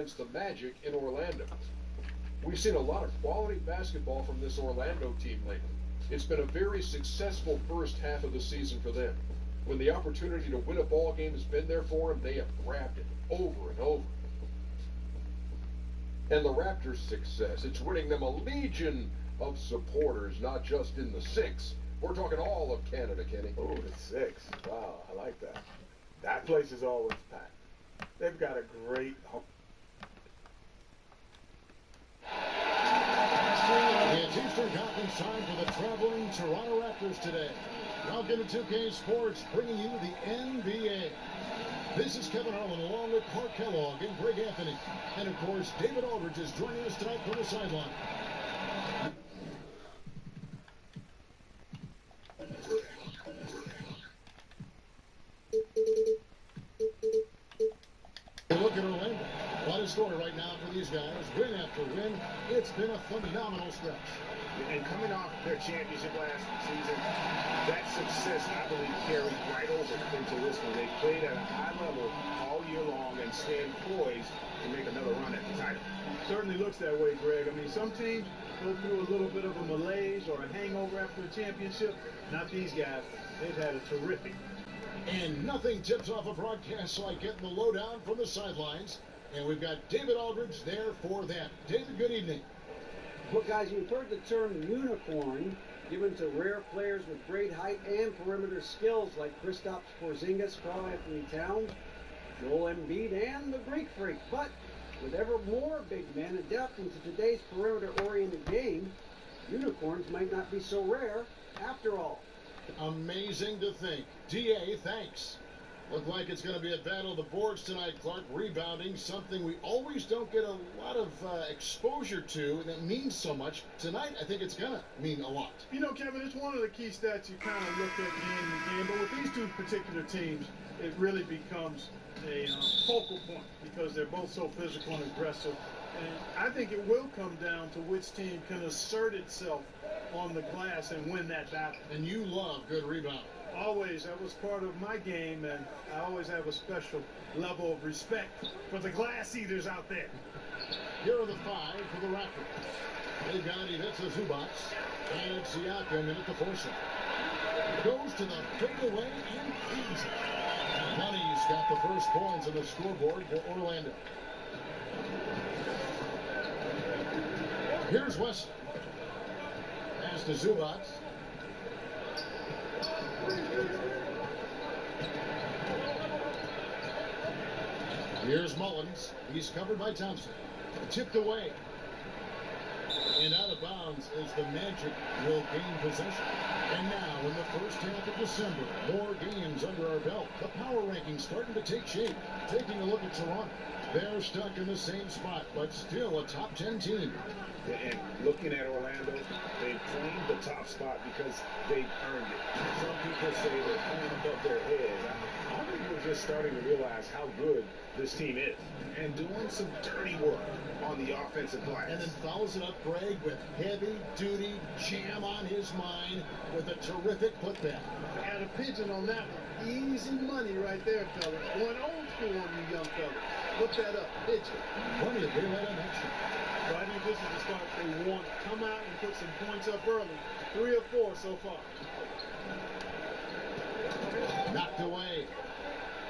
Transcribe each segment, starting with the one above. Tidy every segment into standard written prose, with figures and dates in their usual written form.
against the Magic in Orlando. We've seen a lot of quality basketball from this Orlando team lately. It's been a very successful first half of the season for them. When the opportunity to win a ball game has been there for them, they have grabbed it over and over. And the Raptors' success, it's winning them a legion of supporters, not just in the six. We're talking all of Canada, Kenny. Oh, the six. Wow, I like that. That place is always packed. They've got a great home. It's Eastern Conference time for the traveling Toronto Raptors today. Welcome to 2K Sports, bringing you the NBA. This is Kevin Harlan along with Clark Kellogg and Greg Anthony. And of course, David Aldridge is joining us tonight from the sideline. Look at Orlando. What a story right now for these guys. Win after win. It's been a phenomenal stretch. And coming off their championship last season, that success, I believe, carried right over into this one. They played at a high level all year long and stand poised to make another run at the title. Certainly looks that way, Greg. I mean, some teams go through a little bit of a malaise or a hangover after a championship. Not these guys. They've had a terrific. And nothing tips off a broadcast like getting the lowdown from the sidelines. And we've got David Aldridge there for that. David, good evening. Well, guys, you've heard the term unicorn given to rare players with great height and perimeter skills like Kristaps Porzingis, Karl-Anthony Towns, Joel Embiid, and the Greek Freak. But with ever more big men adapting to today's perimeter-oriented game, unicorns might not be so rare after all. Amazing to think. DA, thanks. Look like it's going to be a battle of the boards tonight, Clark. Rebounding, something we always don't get a lot of exposure to, and that means so much. Tonight, I think it's going to mean a lot. You know, Kevin, it's one of the key stats you kind of look at game to game. But with these two particular teams, it really becomes a focal point because they're both so physical and aggressive. And I think it will come down to which team can assert itself on the glass and win that battle. And you love good rebounding. Always. That was part of my game, and I always have a special level of respect for the glass eaters out there. Here are the five for the Raptors. They've got elviss1274's and Siakam in at the force. Goes to the fadeaway and easy. Money's got the first points on the scoreboard for Orlando. Here's West. Pass to Zubac. Here's Mullins. He's covered by Thompson. Tipped away. And out of bounds as the Magic will gain possession. And now, in the first half of December, more games under our belt. The power rankings starting to take shape. Taking a look at Toronto. They're stuck in the same spot, but still a top 10 team. And looking at Orlando, they've claimed the top spot because they've earned it. Some people say they're playing above their heads. I think we're just starting to realize how good this team is and doing some dirty work on the offensive glass. And then follows it up, Greg, with heavy-duty jam on his mind with a terrific putback. Had a pigeon on that one. Easy money right there, fella. Going old school on you young fellas. Look that up. Pigeon. Plenty of daylight on that shot. So I think this is the start they want to come out and put some points up early. 3 or 4 so far. Knocked away.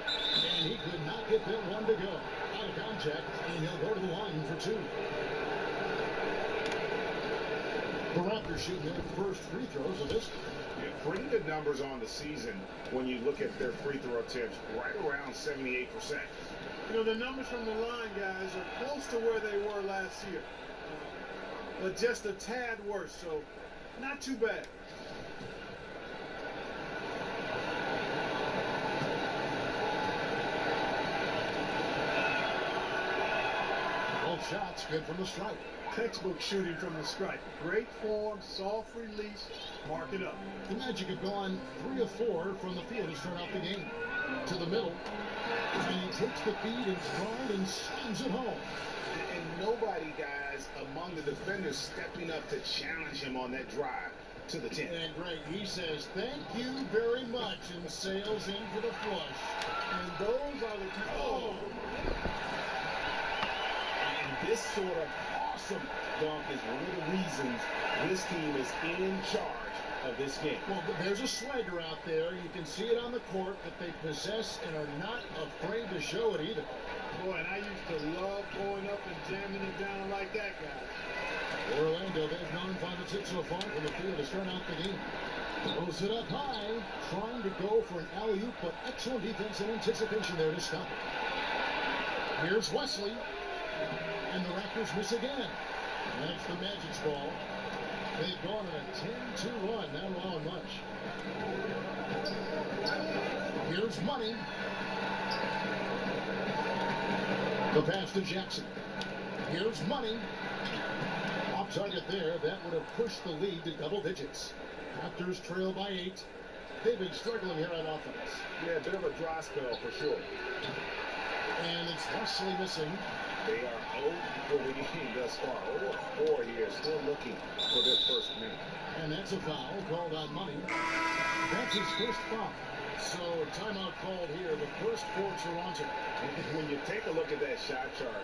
And he could not get that one to go. Out of contact, and he'll go to the line for 2. The Raptors shooting their first free throws of this. Yeah, pretty good numbers on the season when you look at their free throw attempts, right around 78%. You know, the numbers from the line, guys, are close to where they were last year. But just a tad worse, so not too bad. Both shots good from the stripe. Textbook shooting from the stripe. Great form, soft release, mark it up. The Magic have gone 3 of 4 from the field to start out the game. To the middle. And he takes the feed in stride and slams it home. And nobody, guys, among the defenders stepping up to challenge him on that drive to the 10. And Greg, he says, thank you very much, and sails in for the flush. And those are the... Oh! this sort of awesome dunk is one of the reasons this team is in charge of this game. Well, there's a swagger out there. You can see it on the court that they possess and are not afraid to show it either. Boy, and I used to love going up and jamming it down like that guy. Orlando, they've gone 5 of 6 so far from the field to start out the game. Throws it up high, trying to go for an alley-oop, but excellent defense and anticipation there to stop it. Here's Wesley, and the Raptors miss again. That's the Magic's ball. They've gone on a 10-2 run, not allowing much. Here's Money. The pass to Jackson. Here's Money. Off target there. That would have pushed the lead to double digits. Raptors trail by 8. They've been struggling here on offense. Yeah, a bit of a dry spell for sure. And it's Wesley missing. They are 0 for the game thus far. 0 4 here, still looking for their first minute. And that's a foul called on Money. That's his first foul. So timeout called here, the first for Toronto. When you take a look at that shot chart,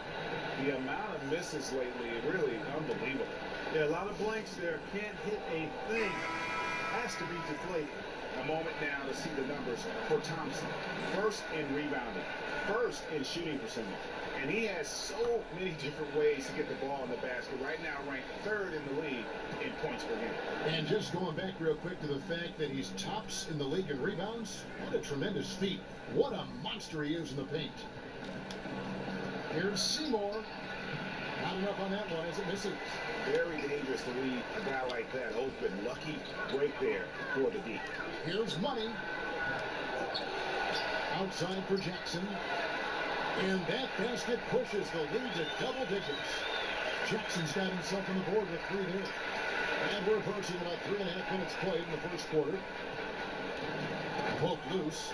the amount of misses lately is really unbelievable. Yeah, a lot of blanks there. Can't hit a thing. Has to be deflated. A moment now to see the numbers for Thompson. First in rebounding, first in shooting percentage. And he has so many different ways to get the ball in the basket. Right now ranked 3rd in the league in points per game. And just going back real quick to the fact that he's tops in the league in rebounds, what a tremendous feat. What a monster he is in the paint. Here's Seymour. Not enough on that one as it misses. Very dangerous to leave a guy like that open. Lucky break there for the D. Here's Money. Outside for Jackson. And that basket pushes the lead to double digits. Jackson's got himself on the board with 3 there. And we're approaching about 3.5 minutes played in the first quarter. Poked loose.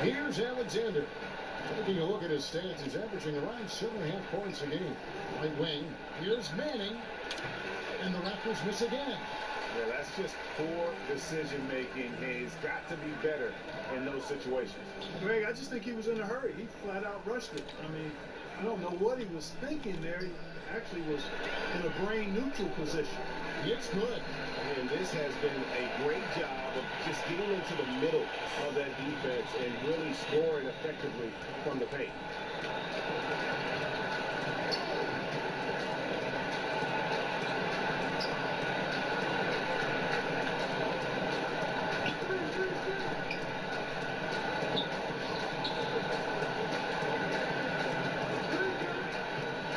Here's Alexander. Taking a look at his stats, he's averaging around 7.5 points a game. Right wing. Here's Manning. And the Raptors miss again. Yeah, that's just poor decision making. He's got to be better in those situations. Greg, I just think he was in a hurry. He flat out rushed it. I mean, I don't know what he was thinking there. He actually was in a brain neutral position. It's good. And this has been a great job of just getting into the middle of that defense and really scoring effectively from the paint.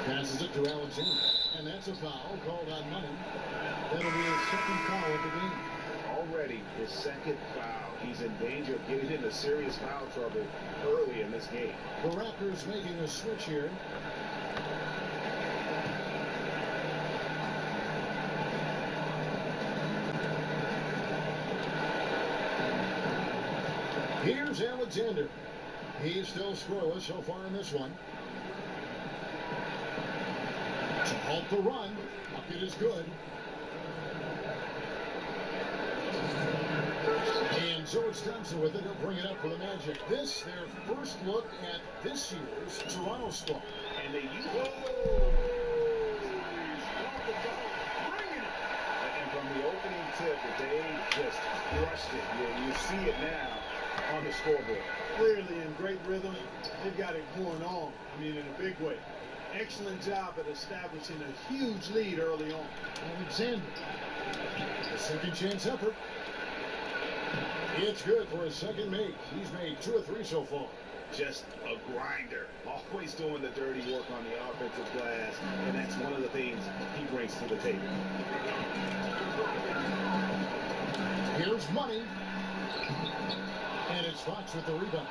Passes it to Alexander. And that's a foul called on Money. That'll be his second foul of the game. Already his second foul. He's in danger of getting into serious foul trouble early in this game. The Raptors making a switch here. Here's Alexander. He's still scoreless so far in this one. To halt the run. Bucket is good. And so it's Thompson with it. He'll bring it up for the Magic. This, their first look at this year's Toronto squad. And they use and from the opening tip, they just crushed it. You see it now on the scoreboard. Clearly in great rhythm. They've got it going on. I mean, in a big way. Excellent job at establishing a huge lead early on. Alexander. The second chance effort. It's good for his second make. He's made 2 of 3 so far. Just a grinder. Always doing the dirty work on the offensive glass. And that's one of the things he brings to the table. Here's Money. And it's Fox with the rebound.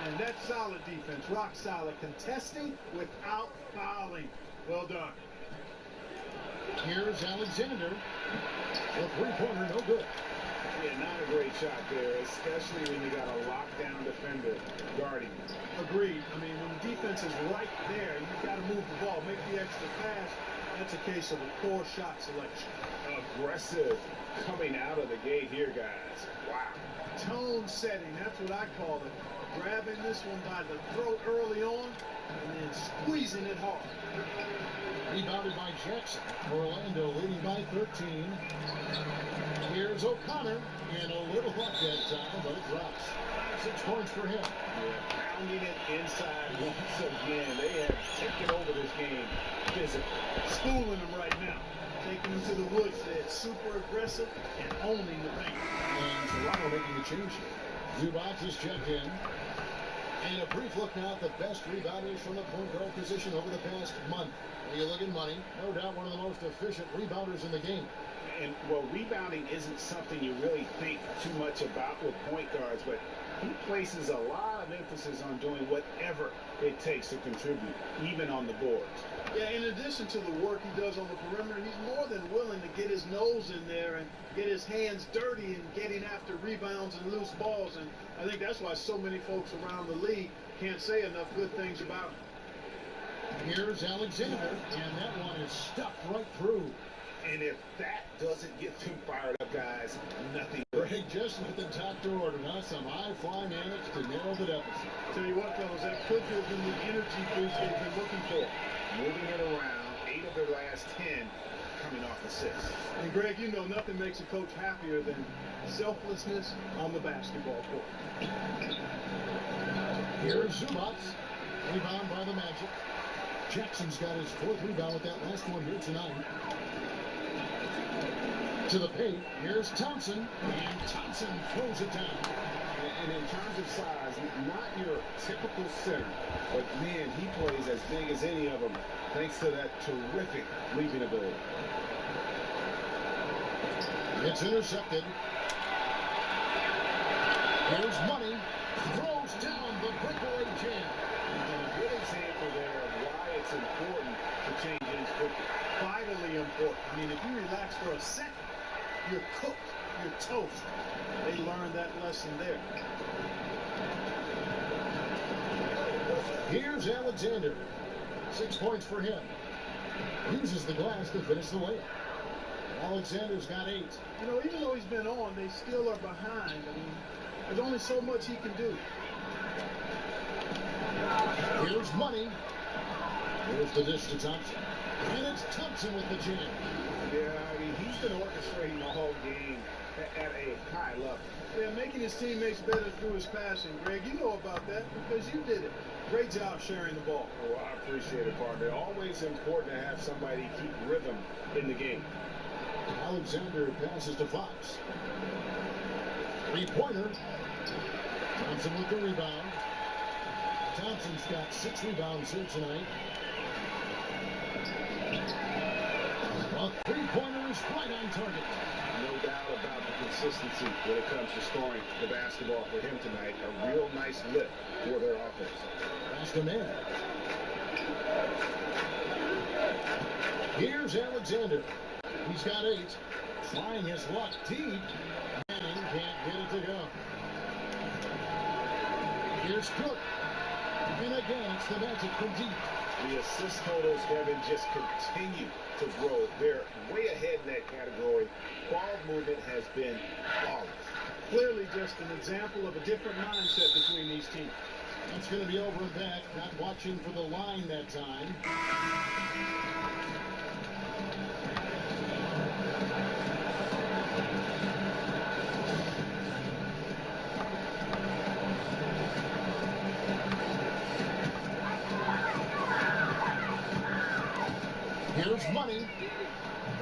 And that's solid defense. Rock solid. Contesting without fouling. Well done. Here's Alexander. The three-pointer, no good. Yeah, not a great shot there, especially when you got a lockdown defender guarding. Agreed. I mean, when the defense is right there, you've got to move the ball, make the extra pass. That's a case of a poor shot selection. aggressive coming out of the gate here, guys. Wow. Tone setting, that's what I call it. Grabbing this one by the throat early on and then squeezing it hard. Rebounded by Jackson. Orlando leading by 13. Here's O'Connor in a little luck that time, but it drops. 6 points for him. Yeah, pounding it inside once again. They have taken over this game physically. Schooling them right now. Taking them to the woods. They're super aggressive and owning the paint. And Toronto making the change here. Zubac is checked in. And a brief look now at the best rebounders from the point guard position over the past month. When you look at Money, no doubt one of the most efficient rebounders in the game. And, well, rebounding isn't something you really think too much about with point guards, but he places a lot of emphasis on doing whatever it takes to contribute, even on the boards. Yeah, in addition to the work he does on the perimeter, he's more than willing to get his nose in there and get his hands dirty and getting after rebounds and loose balls. And I think that's why so many folks around the league can't say enough good things about him. Here's Alexander, and that one is stuffed right through. And if that doesn't get them fired up, guys, nothing. Greg just with the top to order, huh? Some high-fly manage to narrow the deficit. Tell you what, fellas, that could have been the energy boost they've been looking for. Moving it around, 8 of their last 10 coming off assists. And Greg, you know nothing makes a coach happier than selflessness on the basketball court. Here's Zubac, rebound by the Magic. Jackson's got his 4th rebound with that last one here tonight. To the paint, here's Thompson, and Thompson throws it down. And in terms of size, not your typical center, but man, he plays as big as any of them, thanks to that terrific leaping ability. It's intercepted. Here's Money, throws down the breakaway jam. And a good example there of why it's important to change ends quickly. Vitally important. I mean, if you relax for a second, you're cooked, you're toast. They learned that lesson there. Here's Alexander. 6 points for him. Uses the glass to finish the layup. Alexander's got 8. You know, even though he's been on, they still are behind. I mean, there's only so much he can do. Here's Money. Here's the dish to Thompson. And it's Thompson with the jam. Yeah, I mean, he's been orchestrating the whole game at a high level. Yeah, making his teammates better through his passing. Greg, you know about that because you did it. Great job sharing the ball. Oh, I appreciate it, partner. Always important to have somebody keep rhythm in the game. Alexander passes to Fox. 3-pointer. Thompson with the rebound. Thompson's got 6 rebounds here tonight. A 3-pointer is right on target. No doubt about the consistency when it comes to scoring the basketball for him tonight. A real nice lift for their offense. That's the man. Here's Alexander. He's got 8. Trying his luck deep. Manning can't get it to go. Here's Cook. And again, it's the Magic from deep. The assist totals, Kevin, just continue to grow. They're way ahead in that category. Ball movement has been flawless. Clearly just an example of a different mindset between these teams. It's going to be over and back. Not watching for the line that time. Here's Money.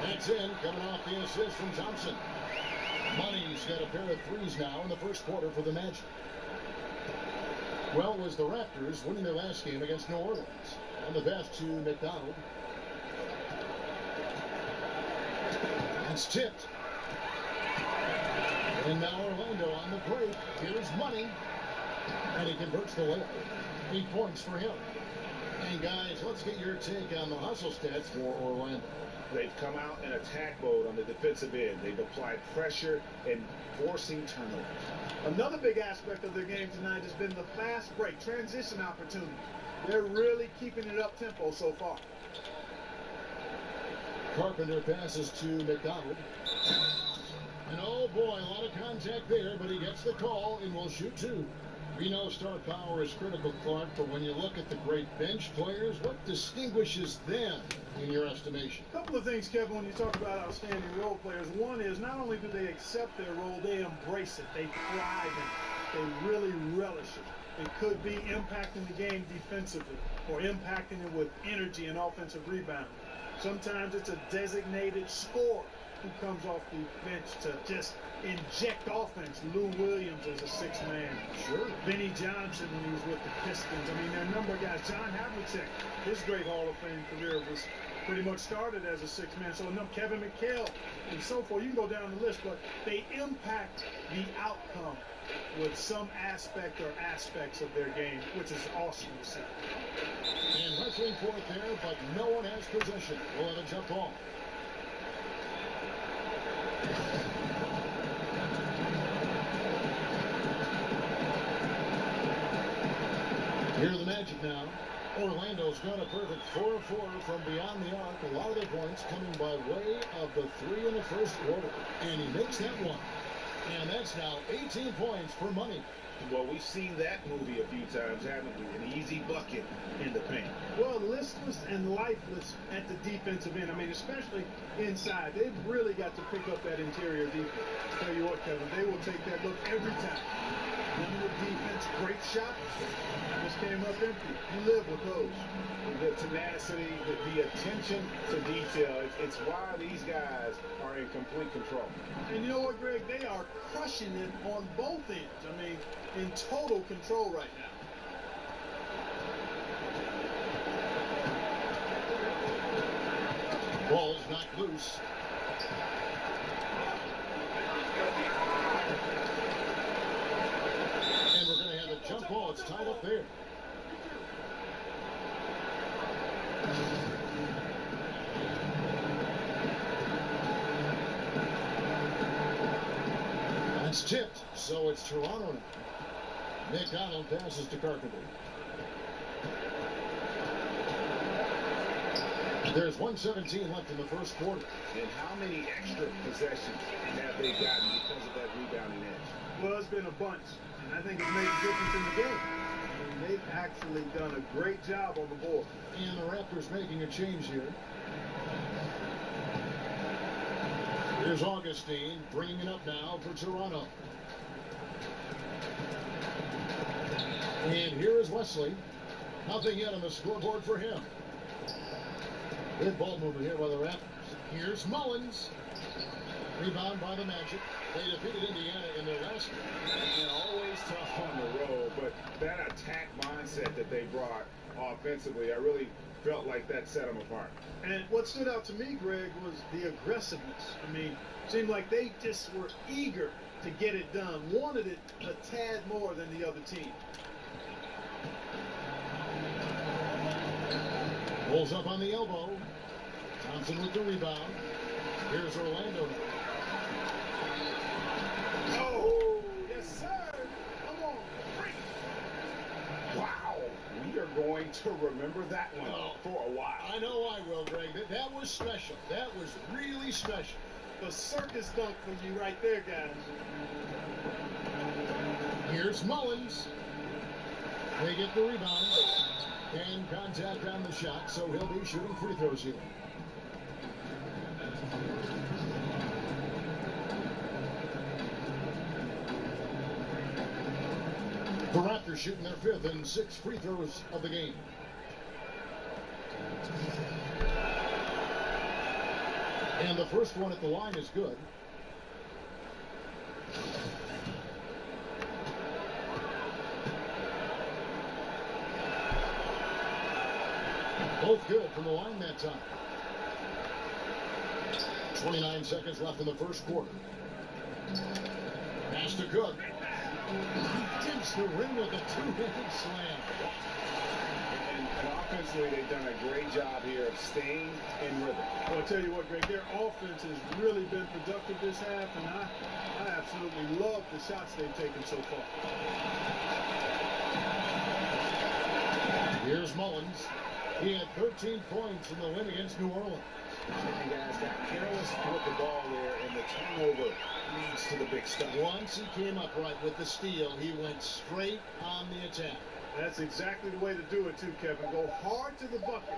That's in, coming off the assist from Thompson. Money's got a pair of threes now in the first quarter for the Magic. Well, it was the Raptors winning their last game against New Orleans. And the best to McDonald. It's tipped. And now Orlando on the break. Here's Money. And he converts the layup. 8 points for him. And guys, let's get your take on the hustle stats for Orlando. They've come out in attack mode on the defensive end. They've applied pressure and forcing turnovers. Another big aspect of their game tonight has been the fast break, transition opportunity. They're really keeping it up tempo so far. Carpenter passes to McDonald. And oh boy, a lot of contact there, but he gets the call and will shoot two. We know star power is critical, Clark, but when you look at the great bench players, what distinguishes them in your estimation? A couple of things, Kevin, when you talk about outstanding role players. One is not only do they accept their role, they embrace it. They thrive in it. They really relish it. It could be impacting the game defensively or impacting it with energy and offensive rebounding. Sometimes it's a designated scorer who comes off the bench to just inject offense. Lou Williams as a sixth man. Sure. Benny Johnson when he was with the Pistons. I mean, there are a number of guys. John Havlicek, his great Hall of Fame career was pretty much started as a sixth man. So Kevin McHale and so forth. You can go down the list, but they impact the outcome with some aspect or aspects of their game, which is awesome to see. And wrestling for it there, but no one has possession. We'll have a jump ball. Here are the Magic now. Orlando's got a perfect 4 of 4 from beyond the arc. A lot of their points coming by way of the 3 in the first quarter. And he makes that one. And that's now 18 points for money. Well, we've seen that movie a few times, haven't we? An easy bucket in the paint. Well, listless and lifeless at the defensive end. I mean, especially inside. They've really got to pick up that interior defense. Tell you what, Kevin, they will take that look every time. Limited defense, great shot. Just came up empty. You live with those. The tenacity, the attention to detail. It's why these guys are in complete control. And you know what, Greg? They are crushing it on both ends. I mean, in total control right now. Ball's knocked loose. And we're going to have a jump ball. It's tied up there. That's tipped, so it's Toronto now. McDonald passes to Carpenter. There's 1:17 left in the first quarter. And how many extra possessions have they gotten because of that rebounding edge? Well, it's been a bunch, and I think it's made a difference in the game. I mean, they've actually done a great job on the board. And the Raptors making a change here. Here's Augustine bringing it up now for Toronto. And here is Wesley. Nothing yet on the scoreboard for him. Good ball movement here by the Raptors. Here's Mullins. Rebound by the Magic. They defeated Indiana in their last game. And always tough on the road, but that attack mindset that they brought offensively, I really felt like that set them apart. And what stood out to me, Greg, was the aggressiveness. I mean, it seemed like they just were eager to get it done, wanted it a tad more than the other team. Pulls up on the elbow. Thompson with the rebound. Here's Orlando. Oh, yes, sir. Come on. Wow. We are going to remember that one for a while. I know I will, Greg. That was special. That was really special. The circus dunk for you right there, guys. Here's Mullins. They get the rebound. And contact on the shot, so he'll be shooting free throws here. The Raptors shooting their 5th and 6th free throws of the game. And the first one at the line is good. Both good from the line that time. 29 seconds left in the first quarter. Pass to Cook. He digs the rim with a two-handed slam. And offensively, they've done a great job here of staying in rhythm. Well, I'll tell you what, Greg, their offense has really been productive this half, and I absolutely love the shots they've taken so far. Here's Mullins. He had 13 points in the win against New Orleans. And guys got careless with the ball there, and the turnover leads to the big stuff. Once he came upright with the steal, he went straight on the attack. That's exactly the way to do it too, Kevin. Go hard to the bucket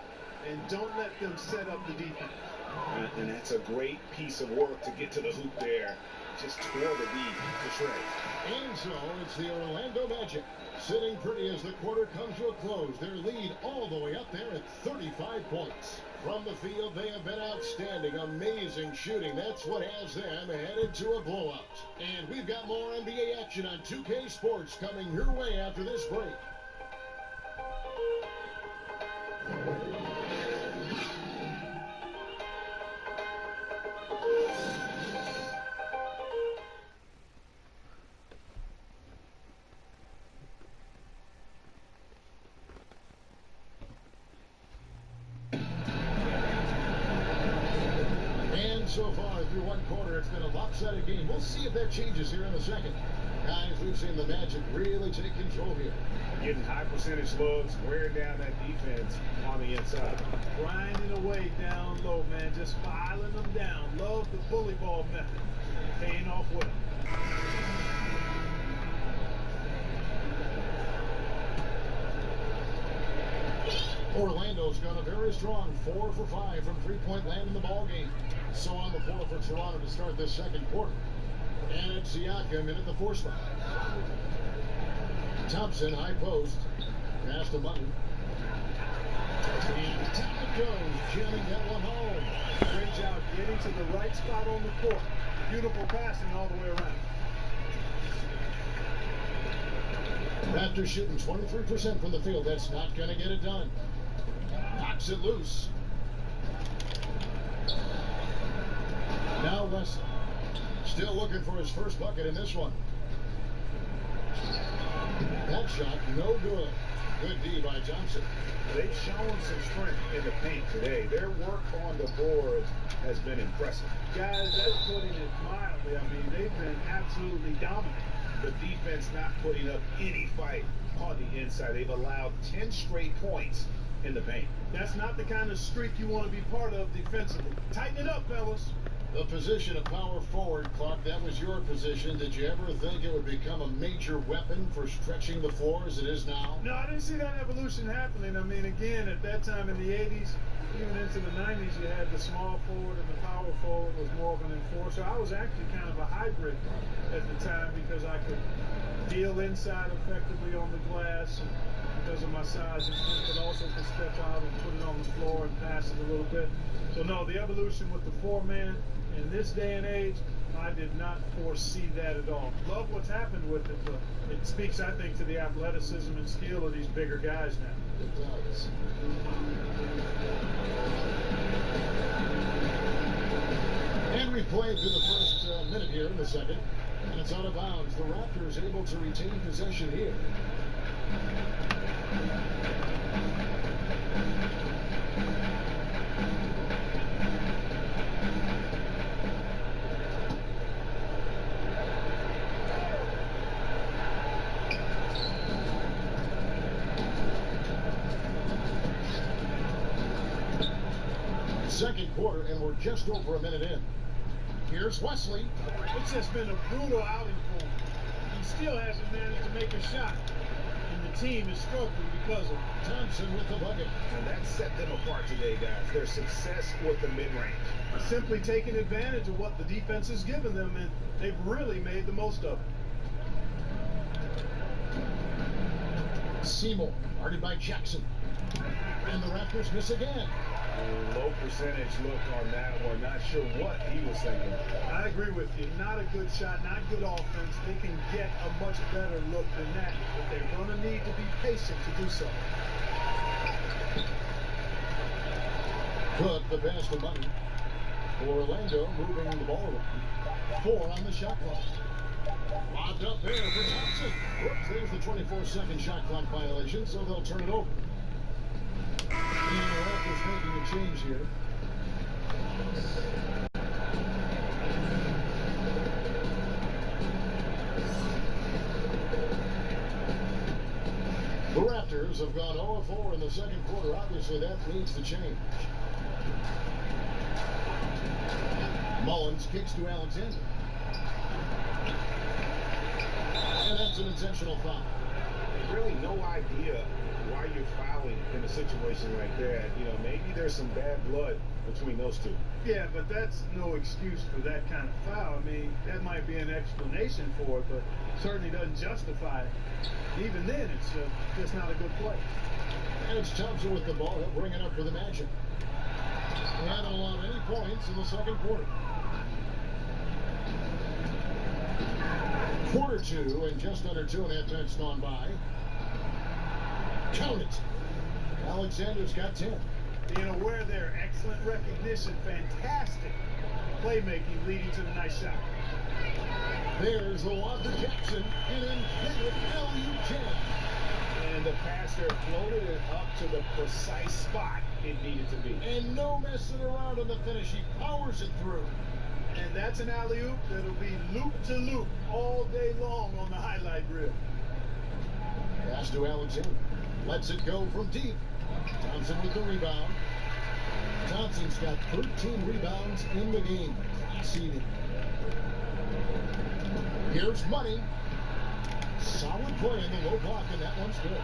and don't let them set up the defense. And that's a great piece of work to get to the hoop there. Just tore the D to shreds. And so it's the Orlando Magic sitting pretty as the quarter comes to a close. Their lead all the way up there at 35 points. From the field, they have been outstanding. Amazing shooting. That's what has them headed to a blowout. And we've got more NBA action on 2K Sports coming your way after this break. So far through one quarter, it's been a lopsided game. We'll see if that changes here in a second. Guys, we've seen the Magic really take control here. Getting high percentage looks, wearing down that defense on the inside. Grinding away down low, man. Just filing them down. Love the bully ball method. Paying off well. Orlando's gone a very strong 4 for 5 from three-point land in the ball game. So on the floor for Toronto to start this second quarter. And it's Siakam in at the 4 spot. Thompson, high post. Pass to Mutton. And down it goes. Jamming that one home. Great job getting to the right spot on the court. Beautiful passing all the way around. Raptors shooting 23% from the field. That's not going to get it done. Knocks it loose. Now Wesley. Still looking for his first bucket in this one. That shot, no good. Good D by Thompson. They've shown some strength in the paint today. Their work on the boards has been impressive. Guys, that's putting it mildly. I mean, they've been absolutely dominant. The defense not putting up any fight on the inside. They've allowed 10 straight points in the paint. That's not the kind of streak you want to be part of defensively. Tighten it up, fellas. The position of power forward, Clark, that was your position. Did you ever think it would become a major weapon for stretching the floor as it is now? No, I didn't see that evolution happening. I mean, again, at that time in the 80s, even into the 90s, you had the small forward and the power forward was more of an enforcer. I was actually kind of a hybrid at the time because I could deal inside effectively on the glass and because of my size and strength, but also could step out and put it on the floor and pass it a little bit. So no, the evolution with the 4-man in this day and age, I did not foresee that at all. Love what's happened with it, but it speaks, I think, to the athleticism and skill of these bigger guys now. It does. And we played through the first minute here in the second, and it's out of bounds. The Raptors able to retain possession here. Second quarter, and we're just over a minute in. Here's Wesley. It's just been a brutal outing for him. He still hasn't managed to make a shot, and the team is struggling because of it. Thompson with the bucket. And that set them apart today, guys. Their success with the mid-range. Simply taking advantage of what the defense has given them, and they've really made the most of it. Seymour, guarded by Jackson. And the Raptors miss again. Low percentage look on that one. Not sure what he was thinking. I agree with you. Not a good shot, not good offense. They can get a much better look than that, but they're going to need to be patient to do so. Cook, the pass to Mutton. Orlando moving the ball around. 4 on the shot clock. Lobbed up there for Thompson. Whoops, there's the 24-second shot clock violation, so they'll turn it over. And the Raptors making a change here. The Raptors have gone 0-4 in the second quarter. Obviously, that needs to change. Mullins kicks to Alexander. And that's an intentional foul. Really no idea why you're fouling in a situation like that. You know, maybe there's some bad blood between those two. Yeah, but that's no excuse for that kind of foul. I mean, that might be an explanation for it, but certainly doesn't justify it. Even then, it's just not a good play. And it's Thompson with the ball. He'll bring it up for the Magic. They haven't allowed any points in the second quarter. Quarter 2, and just under 2.5 minutes gone by. Count it. Alexander's got 10. Being aware there, excellent recognition, fantastic playmaking leading to the nice shot. There's the lob to Jackson, and intended LU jam. And the passer floated it up to the precise spot it needed to be. And no messing around on the finish. He powers it through. And that's an alley-oop that'll be loop to loop all day long on the highlight reel. Pass to Alexander. Lets it go from deep. Thompson with the rebound. Thompson's got 13 rebounds in the game. Seeded. Here's Money. Solid play in the low block, and that one's good.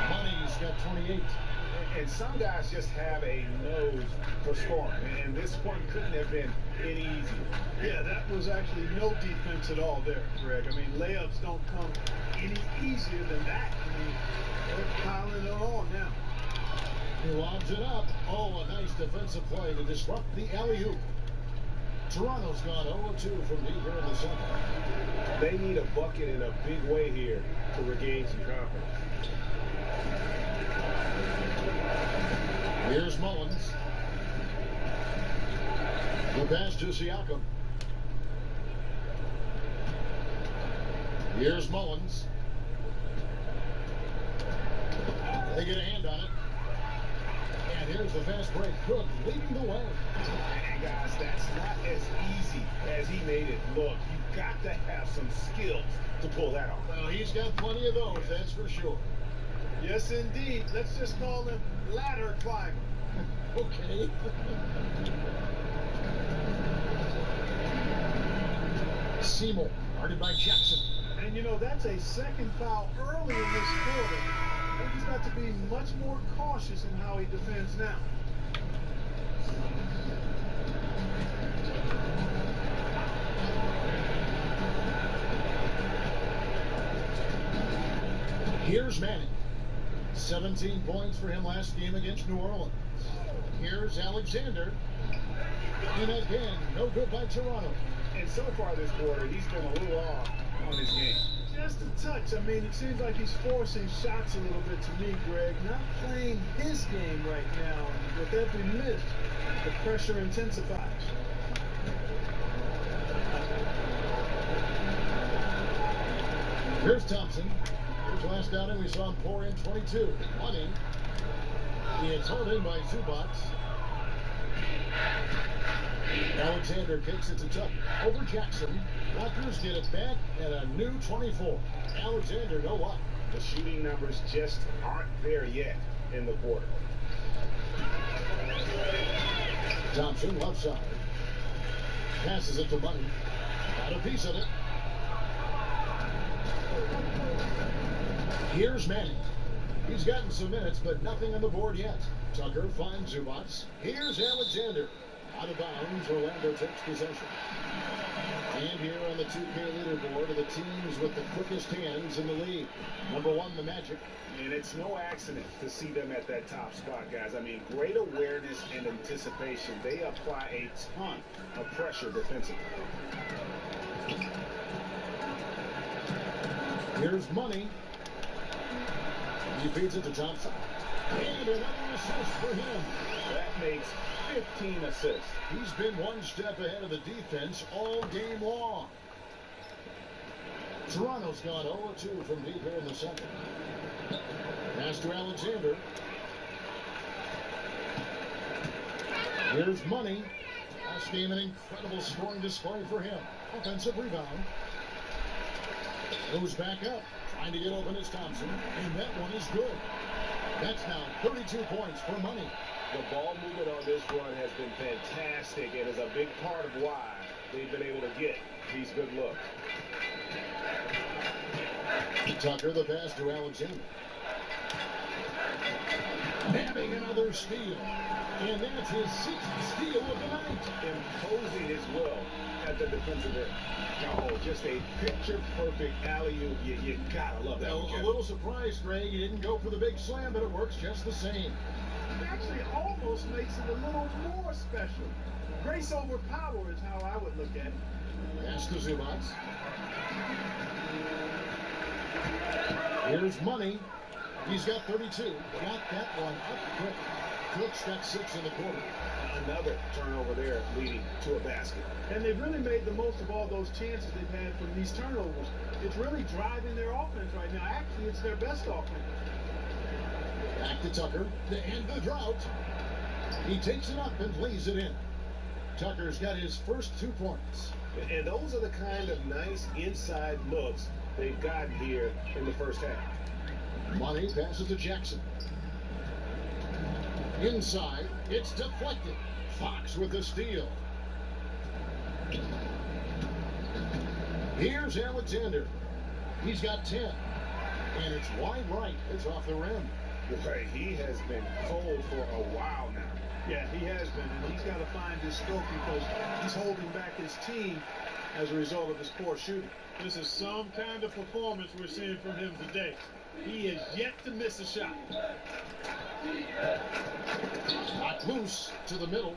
Money's got 28. And some guys just have a nose for scoring, and this one couldn't have been any easier. Yeah, that was actually no defense at all there, Greg. I mean, layups don't come any easier than that. I mean, they're piling it on now. He lobs it up. Oh, a nice defensive play to disrupt the alley-oop. Toronto's gone 0-2 from deep here in the center. They need a bucket in a big way here to regain some confidence. Here's Mullins. The pass to Siakam. Here's Mullins. They get a hand on it. And here's the fast break. Cook leading the way. And guys, that's not as easy as he made it look. You've got to have some skills to pull that off. Well, he's got plenty of those, that's for sure. Yes, indeed. Let's just call him ladder climber. Okay. Seymour, guarded by Jackson. And you know, that's a second foul early in this quarter. I think he's got to be much more cautious in how he defends now. Here's Manning. 17 points for him last game against New Orleans. Here's Alexander. And again, no good by Toronto. And so far this quarter, he's been a little off on his game. Just a touch. I mean, it seems like he's forcing shots a little bit to me, Greg. Not playing his game right now. And with every miss, the pressure intensifies. Here's Thompson. His last outing, we saw him pour in 22. Money. He is held in by Zubac. Alexander kicks it to Tucker. Over Jackson. Rutgers get it back at a new 24. Alexander, no luck. The shooting numbers just aren't there yet in the quarter. Thompson, left side. Passes it to Money. Got a piece of it. Here's Manning. He's gotten some minutes, but nothing on the board yet. Tucker finds Zubac. Here's Alexander. Out of bounds, Orlando takes possession. And here on the 2K leaderboard are the teams with the quickest hands in the league. Number 1, the Magic. And it's no accident to see them at that top spot, guys. I mean, great awareness and anticipation. They apply a ton of pressure defensively. Here's Money. He feeds it to Thompson. And another assist for him. That makes 15 assists. He's been one step ahead of the defense all game long. Toronto's gone 0-2 from deep here in the second. Pass to Alexander. Here's Money. Last game, an incredible scoring display for him. Offensive rebound. Goes back up. Trying to get open is Thompson. And that one is good. That's now 32 points for Money. The ball movement on this run has been fantastic and is a big part of why they've been able to get these good looks. Tucker, the pass to Alexander. Having another steal. And that's his 6th steal of the night. Imposing as well at the defensive end. Oh, just a picture-perfect alley-oop. You gotta love that one, A little surprised, Greg. He didn't go for the big slam, but it works just the same. It actually almost makes it a little more special. Grace over power is how I would look at it. Pass to Zubats. Here's Money. He's got 32. Got that one up quick. Cook's got 6 in the quarter. Another turnover there leading to a basket. And they've really made the most of all those chances they've had from these turnovers. It's really driving their offense right now. Actually, it's their best offense. Back to Tucker to end the drought. He takes it up and lays it in. Tucker's got his first 2 points. And those are the kind of nice inside looks they've gotten here in the first half. Money passes to Jackson. Inside, it's deflected. Fox with the steal. Here's Alexander. He's got 10. And it's wide right. It's off the rim. Boy, he has been cold for a while now. Yeah, he has been, and he's got to find his stroke because he's holding back his team as a result of his poor shooting. This is some kind of performance we're seeing from him today. He is yet to miss a shot. Knocked loose to the middle.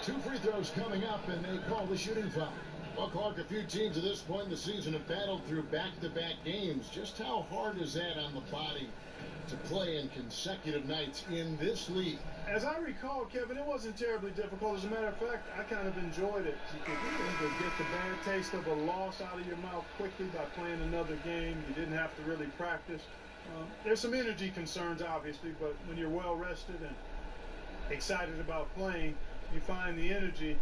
2 free throws coming up, and they call the shooting foul. Well, Clark, a few teams at this point in the season have battled through back-to-back games. Just how hard is that on the body to play in consecutive nights in this league? As I recall, Kevin, it wasn't terribly difficult. As a matter of fact, I kind of enjoyed it. You could either get the bad taste of a loss out of your mouth quickly by playing another game. You didn't have to really practice. There's some energy concerns, obviously, but when you're well-rested and excited about playing, you find the energy.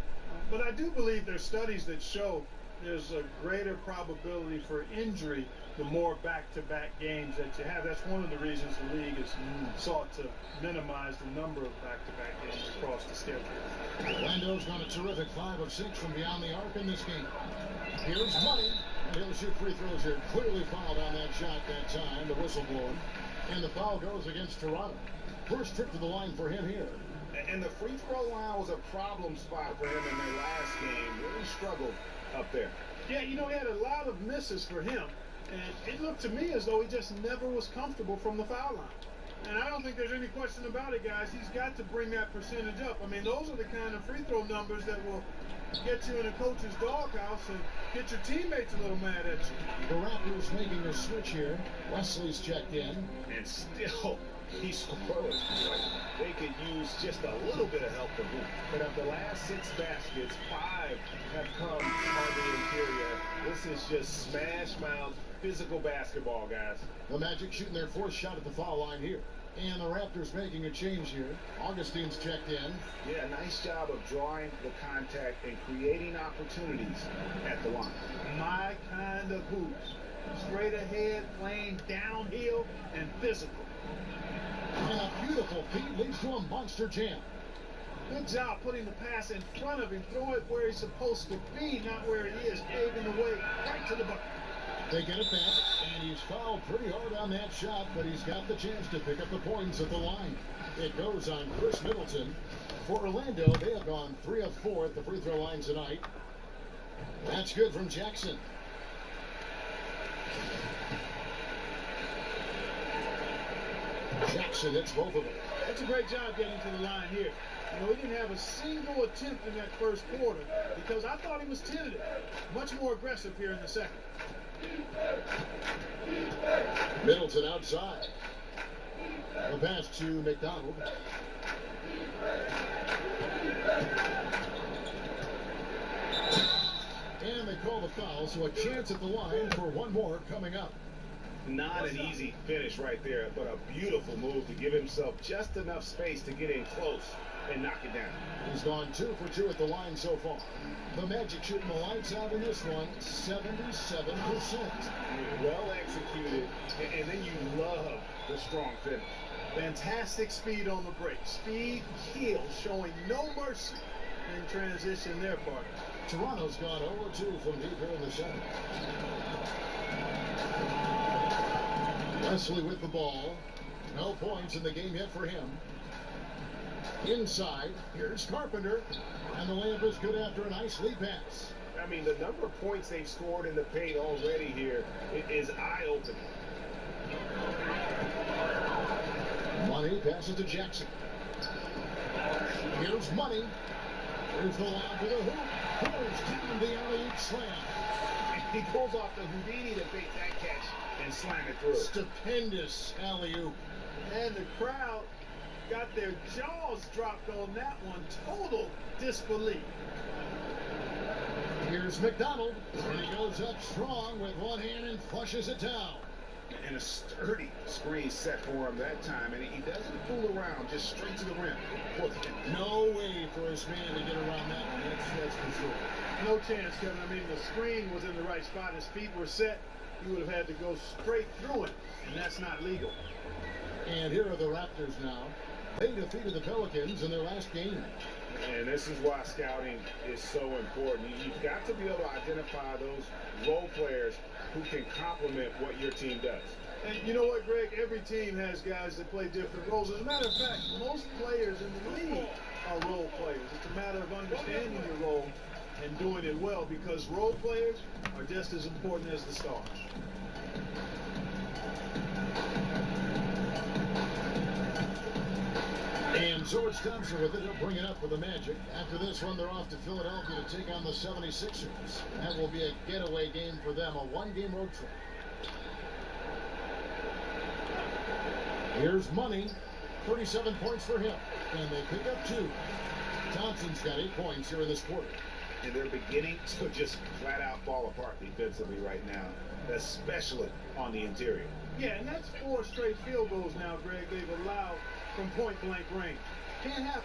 But I do believe there's studies that show there's a greater probability for injury the more back-to-back games that you have. That's one of the reasons the league has sought to minimize the number of back-to-back games across the schedule. Orlando's gone a terrific 5 of 6 from beyond the arc in this game. Here's Money. And he'll shoot free throws here. Clearly fouled on that shot that time. The whistle blown. And the foul goes against Toronto. First trip to the line for him here. And the free throw line was a problem spot for him in their last game. Really struggled up there. Yeah, you know, he had a lot of misses for him. And it looked to me as though he just never was comfortable from the foul line. And I don't think there's any question about it, guys. He's got to bring that percentage up. I mean, those are the kind of free throw numbers that will get you in a coach's doghouse and get your teammates a little mad at you. The Raptors making a switch here. Wesley's checked in. And still, he scores. They could use just a little bit of help from him. But of the last 6 baskets, 5 have come on the interior. This is just smash mouth, physical basketball, guys. The Magic shooting their 4th shot at the foul line here. And the Raptors making a change here. Augustine's checked in. Yeah, nice job of drawing the contact and creating opportunities at the line. My kind of hoops. Straight ahead, playing downhill, and physical. And a beautiful feed leads to a monster jam. Good job putting the pass in front of him. Throw it where he's supposed to be, not where he is. Paving the way right to the bucket. They get it back, and he's fouled pretty hard on that shot, but he's got the chance to pick up the points at the line. It goes on Chris Middleton. For Orlando, they have gone 3 of 4 at the free throw line tonight. That's good from Jackson. Jackson hits both of them. That's a great job getting to the line here. You know, he didn't have a single attempt in that first quarter because I thought he was tentative. Much more aggressive here in the second. Middleton outside. The pass to McDonald. And they call the foul, so a chance at the line for one more coming up. Not an easy finish right there, but a beautiful move to give himself just enough space to get in close and knock it down. He's gone 2 for 2 at the line so far. The Magic shooting the lights out in this one, 77%. Well executed, and then you love the strong finish. Fantastic speed on the break. Speed kills, showing no mercy in transition their part. Toronto's gone 0-2 from deep here in the seventh. Wesley with the ball. No points in the game yet for him. Inside, here's Carpenter. And the layup is good after a nice lead pass. I mean, the number of points they've scored in the paint already here is eye-opening. Money passes to Jackson. Here's Money. Here's the lob to the hoop. Pulls down the alley-oop slam. And he pulls off the Houdini to bait that catch and slam it through. Stupendous alley-oop. And the crowd got their jaws dropped on that one. Total disbelief. Here's McDonald. And he goes up strong with one hand and flushes it down. And a sturdy screen set for him that time. And he doesn't fool around, just straight to the rim. No way for his man to get around that one. That's for sure. No chance, Kevin. I mean, the screen was in the right spot. His feet were set. He would have had to go straight through it, and that's not legal. And here are the Raptors now. They defeated the Pelicans in their last game. And this is why scouting is so important. You've got to be able to identify those role players who can complement what your team does. And you know what, Greg? Every team has guys that play different roles. As a matter of fact, most players in the league are role players. It's a matter of understanding your role and doing it well, because role players are just as important as the stars. And George Thompson with it. He'll bring it up for the Magic. After this one, they're off to Philadelphia to take on the 76ers. That will be a getaway game for them, a one-game road trip. Here's Money. 37 points for him. And they pick up 2. Thompson's got 8 points here in this quarter. And they're beginning to just flat out fall apart defensively right now, especially on the interior. Yeah, and that's 4 straight field goals now, Greg, they've allowed from point-blank range. Can't happen.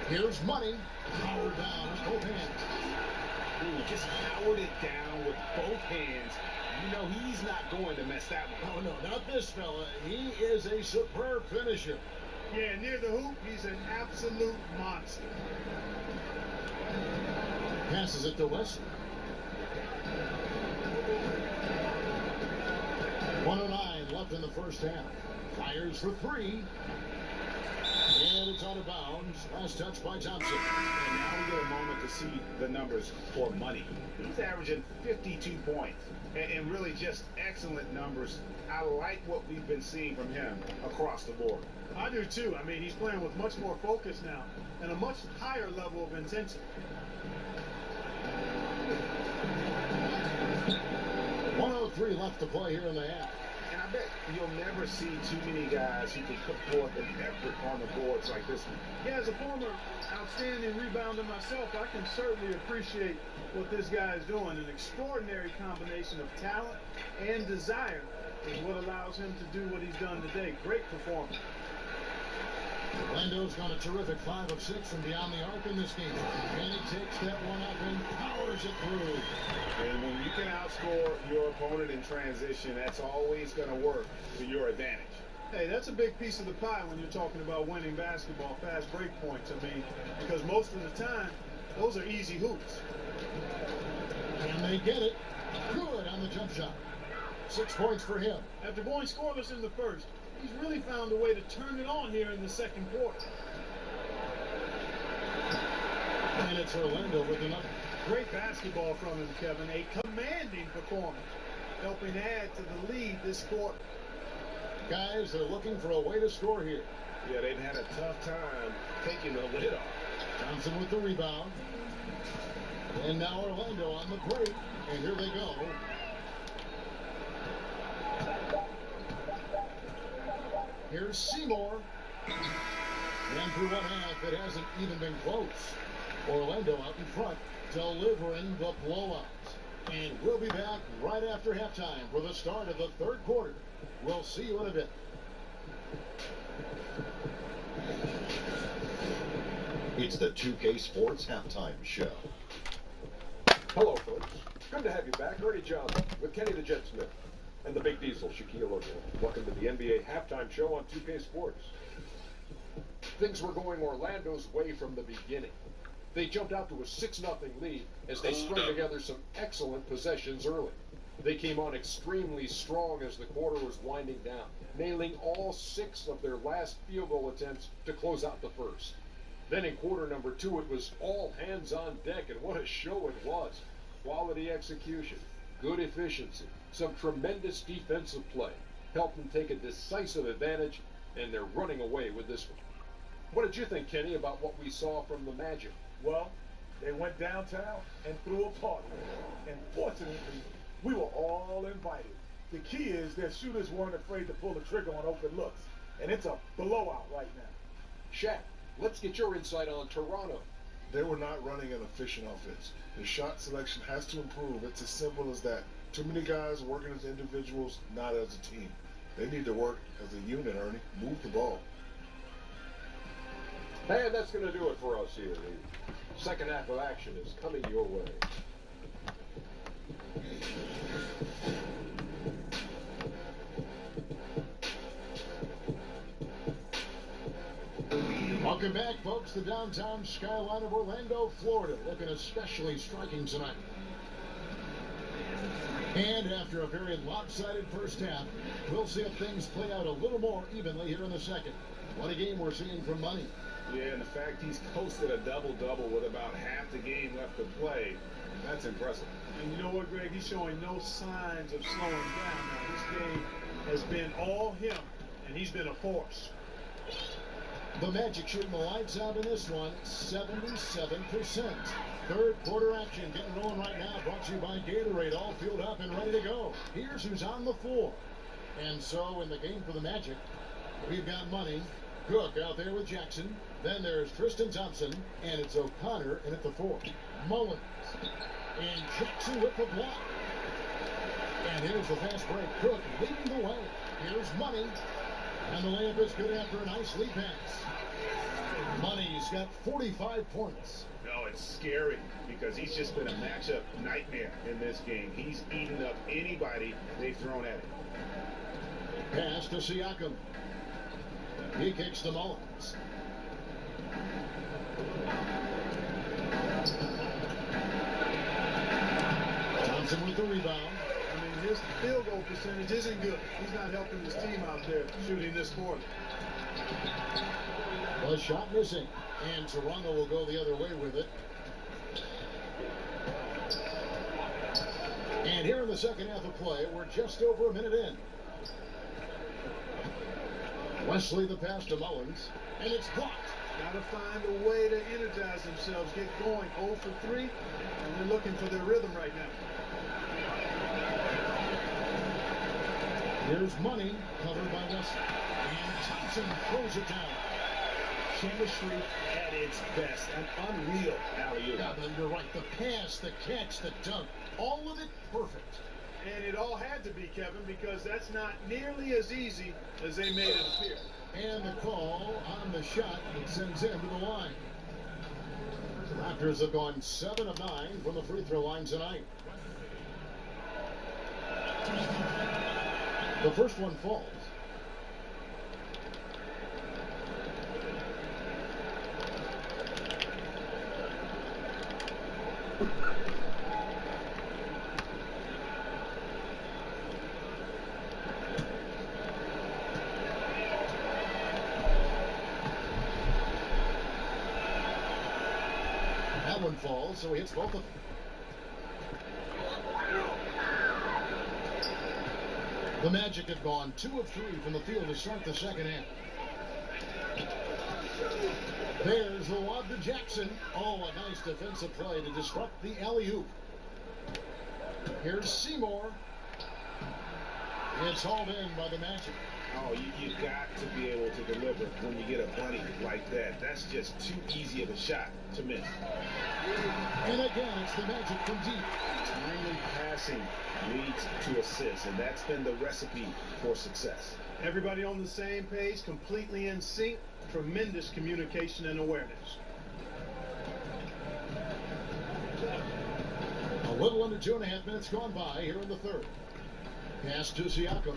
Here's Money. Powered down with both hands. Ooh, just powered it down with both hands. You know he's not going to mess that one. Oh, no, not this fella. He is a superb finisher. Yeah, near the hoop, he's an absolute monster. Passes it to Wesley. 1:09 left in the first half. Fires for 3. And it's out of bounds. Last touch by Thompson. And now we get a moment to see the numbers for Money. He's averaging 52 points. And really just excellent numbers. I like what we've been seeing from him across the board. I do too. I mean, he's playing with much more focus now and a much higher level of intensity. 1:03 left to play here in the half. And I bet you'll never see too many guys who can put forth an effort on the boards like this one. Yeah, as a former outstanding rebounder myself, I can certainly appreciate what this guy is doing. An extraordinary combination of talent and desire is what allows him to do what he's done today. Great performance. Orlando's gone a terrific 5 of 6 from beyond the arc in this game. And he takes that one up and powers it through. And when you can outscore your opponent in transition, that's always going to work to your advantage. Hey, that's a big piece of the pie when you're talking about winning basketball, fast break points. I mean, because most of the time, those are easy hoops. And they get it. Good on the jump shot. 6 points for him. After going scoreless in the first, he's really found a way to turn it on here in the second quarter. And it's Orlando with another. Great basketball from him, Kevin. A commanding performance, helping add to the lead this quarter. Guys, they're looking for a way to score here. Yeah, they've had a tough time taking the lid off. Thompson with the rebound. And now Orlando on the break. And here they go. Here's Seymour. And through one half, it hasn't even been close. Orlando out in front, delivering the blowout. And we'll be back right after halftime for the start of the third quarter. We'll see you in a bit. It's the 2K Sports Halftime Show. Hello, folks. Good to have you back. Ernie Johnson with Kenny the Jet Smith. And the Big Diesel, Shaquille O'Neal. Welcome to the NBA Halftime Show on 2K Sports. Things were going Orlando's way from the beginning. They jumped out to a 6-0 lead as they strung together some excellent possessions early. They came on extremely strong as the quarter was winding down, nailing all 6 of their last field goal attempts to close out the first. Then in quarter number 2, it was all hands on deck, and what a show it was. Quality execution, good efficiency, some tremendous defensive play helped them take a decisive advantage, and they're running away with this one. What did you think, Kenny, about what we saw from the Magic? Well, they went downtown and threw a party. And fortunately, we were all invited. The key is their shooters weren't afraid to pull the trigger on open looks. And it's a blowout right now. Shaq, let's get your insight on Toronto. They were not running an efficient offense. The shot selection has to improve. It's as simple as that. Too many guys working as individuals, not as a team. They need to work as a unit, Ernie. Move the ball. And that's going to do it for us here. The second half of action is coming your way. Welcome back, folks. The downtown skyline of Orlando, Florida, looking especially striking tonight. And after a very lopsided first half, we'll see if things play out a little more evenly here in the second. What a game we're seeing from Money. Yeah, and the fact he's posted a double-double with about half the game left to play, that's impressive. And you know what, Greg? He's showing no signs of slowing down now. This game has been all him, and he's been a force. The Magic shooting the lights out in this one, 77%. Third quarter action getting rolling right now, brought to you by Gatorade, all fueled up and ready to go. Here's who's on the floor. And so in the game for the Magic, we've got Money, Cook out there with Jackson. Then there's Tristan Thompson, and it's O'Connor in at the 4. Mullins, and Jackson with the block. And here's the fast break. Cook leading the way. Here's Money. And the layup is good after a nice lead pass. Money's got 45 points. No, it's scary because he's just been a matchup nightmare in this game. He's eating up anybody they've thrown at him. Pass to Siakam. He kicks to Mullins. Thompson with the rebound. I mean, his field goal percentage isn't good. He's not helping his team out there shooting this quarter. The shot missing, and Toronto will go the other way with it. And here in the second half of play, we're just over a minute in. Wesley the pass to Mullins, and it's blocked. Got to find a way to energize themselves, get going. 0 for 3, and they're looking for their rhythm right now. Here's Money, covered by Wesley. And Thompson throws it down. Chemistry at its best. An unreal alley-oop. Yeah, but you're right. The pass, the catch, the dunk, all of it perfect. And it all had to be, Kevin, because that's not nearly as easy as they made it appear. And the call on the shot that sends him to the line. The Raptors have gone 7 of 9 from the free throw line tonight. The first one falls. That one falls, so he hits both of them. The Magic have gone 2 of 3 from the field to start the second half. There's the lob to Jackson. Oh, a nice defensive play to disrupt the alley-oop. Here's Seymour. It's hauled in by the Magic. Oh, you got to be able to deliver when you get a bunny like that. That's just too easy of a shot to miss. And again, it's the Magic from deep. Timely passing leads to assists, and that's been the recipe for success. Everybody on the same page, completely in sync, tremendous communication and awareness. A little under 2.5 minutes gone by here in the third. Pass to Siakam.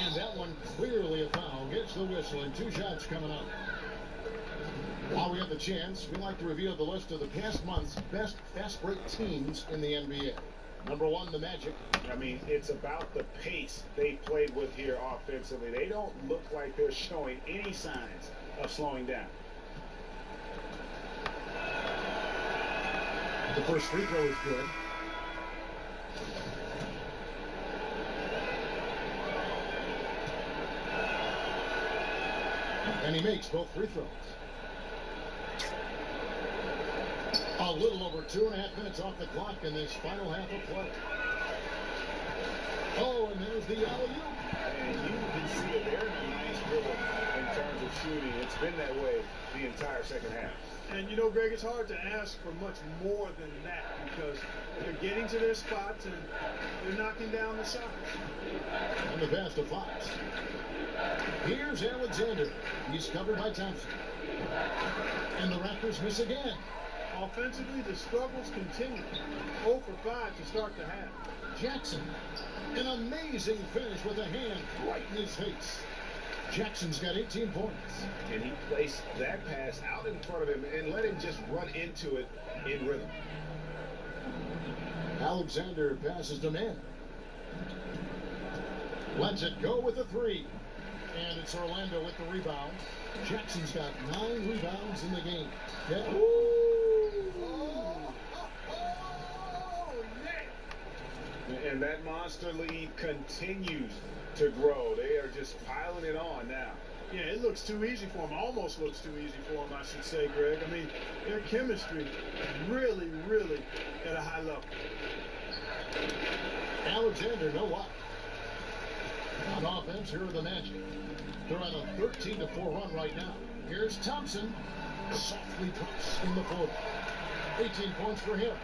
And that one clearly a foul. Gets the whistle and 2 shots coming up. While we have the chance, we like to reveal the list of the past month's best fast break teams in the NBA. Number 1, the Magic. I mean, it's about the pace they played with here offensively. They don't look like they're showing any signs of slowing down. The first free throw is good. And he makes both free throws. A little over 2.5 minutes off the clock in this final half of play. Oh, and there's the alley-oop. And you can see it. They're in a nice rhythm in terms of shooting. It's been that way the entire second half. And you know, Greg, it's hard to ask for much more than that because they're getting to their spots and they're knocking down the shots. And the pass to Fox. Here's Alexander. He's covered by Thompson. And the Raptors miss again. Offensively, the struggles continue. 0 for 5 to start the half. Jackson. An amazing finish with a hand right in his face. Jackson's got 18 points. And he placed that pass out in front of him and let him just run into it in rhythm. Alexander passes to Mann. Lets it go with a 3. And it's Orlando with the rebound. Jackson's got 9 rebounds in the game. Yeah. And that monster lead continues to grow. They are just piling it on now. Yeah, it looks too easy for them. Almost looks too easy for them, I should say, Greg. I mean, their chemistry really, really at a high level. Alexander, no what? On offense, here are the Magic. They're on a 13-4 run right now. Here's Thompson. Softly puts in the floor. 18 points for him.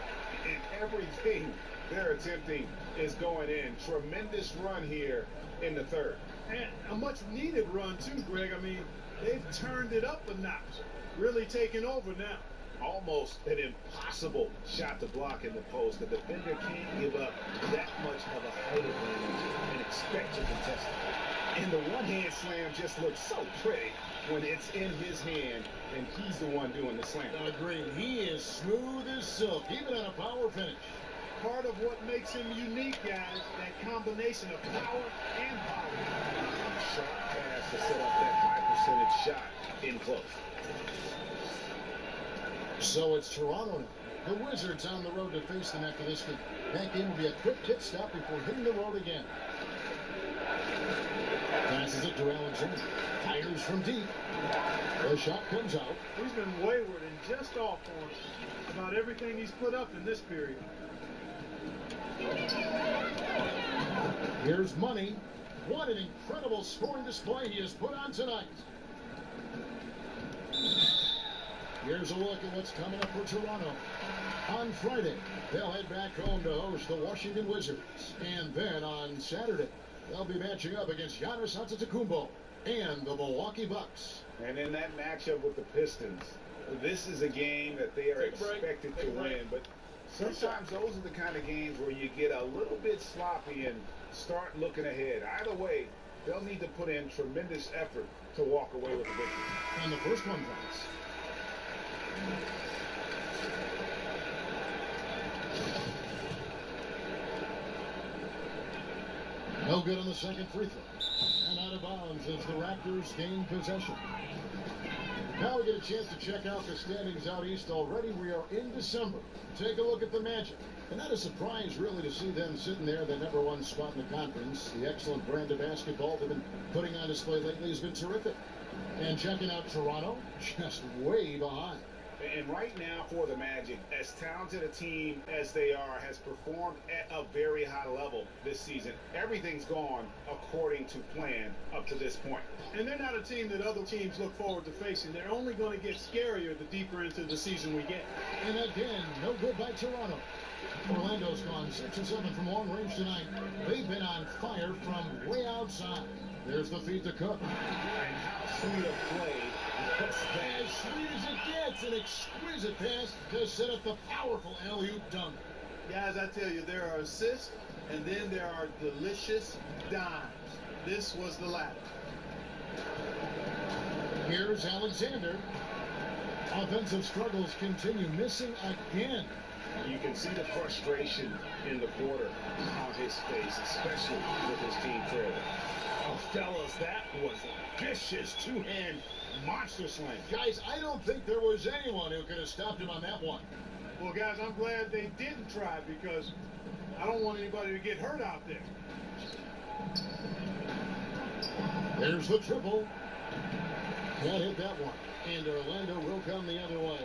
And everything they're attempting is going in. Tremendous run here in the third. And a much-needed run, too, Greg. I mean, they've turned it up a notch. Really taking over now. Almost an impossible shot to block in the post. The defender can't give up that much of a height advantage and expect to contest it. And the one-hand slam just looks so pretty when it's in his hand and he's the one doing the slam. Agreed. He is smooth as silk, even on a power finish. Part of what makes him unique, guys, that combination of power and power. Sharp pass to set up that high percentage shot in close. So it's Toronto now. The Wizards on the road to face them after this game. That game will be a quick pit stop before hitting the road again. Passes it to Alexander. Fires from deep. The shot comes out. He's been wayward and just off on about everything he's put up in this period. Here's Money. What an incredible scoring display he has put on tonight. Here's a look at what's coming up for Toronto. On Friday, they'll head back home to host the Washington Wizards. And then on Saturday, they'll be matching up against Giannis Antetokounmpo and the Milwaukee Bucks. And in that matchup with the Pistons, this is a game that they are expected to win. But sometimes those are the kind of games where you get a little bit sloppy and start looking ahead. Either way, they'll need to put in tremendous effort to walk away with the victory. And the first one drops. No good on the second free throw. And out of bounds as the Raptors gain possession. Now we get a chance to check out the standings out east already. We are in December. Take a look at the Magic. And not a surprise, really, to see them sitting there, the #1 spot in the conference. The excellent brand of basketball they've been putting on display lately has been terrific. And checking out Toronto, just way behind. And right now for the Magic, as talented a team as they are, has performed at a very high level this season. Everything's gone according to plan up to this point. And they're not a team that other teams look forward to facing. They're only going to get scarier the deeper into the season we get. And again, no good by Toronto. Orlando's gone 6 of 7 from long range tonight. They've been on fire from way outside. There's the feed to Cook. And how sweet a play As sweet as it gets, an exquisite pass to set up the powerful alley-oop dunk. Guys, I tell you, there are assists, and then there are delicious dimes. This was the latter. Here's Alexander. Offensive struggles continue, missing again. You can see the frustration in the quarter on his face, especially with his team trailing. Oh, fellas, that was a vicious two-hand monster slam. Guys, I don't think there was anyone who could have stopped him on that one. Well, guys, I'm glad they didn't try because I don't want anybody to get hurt out there. There's the triple. Can't hit that one. And Orlando will come the other way.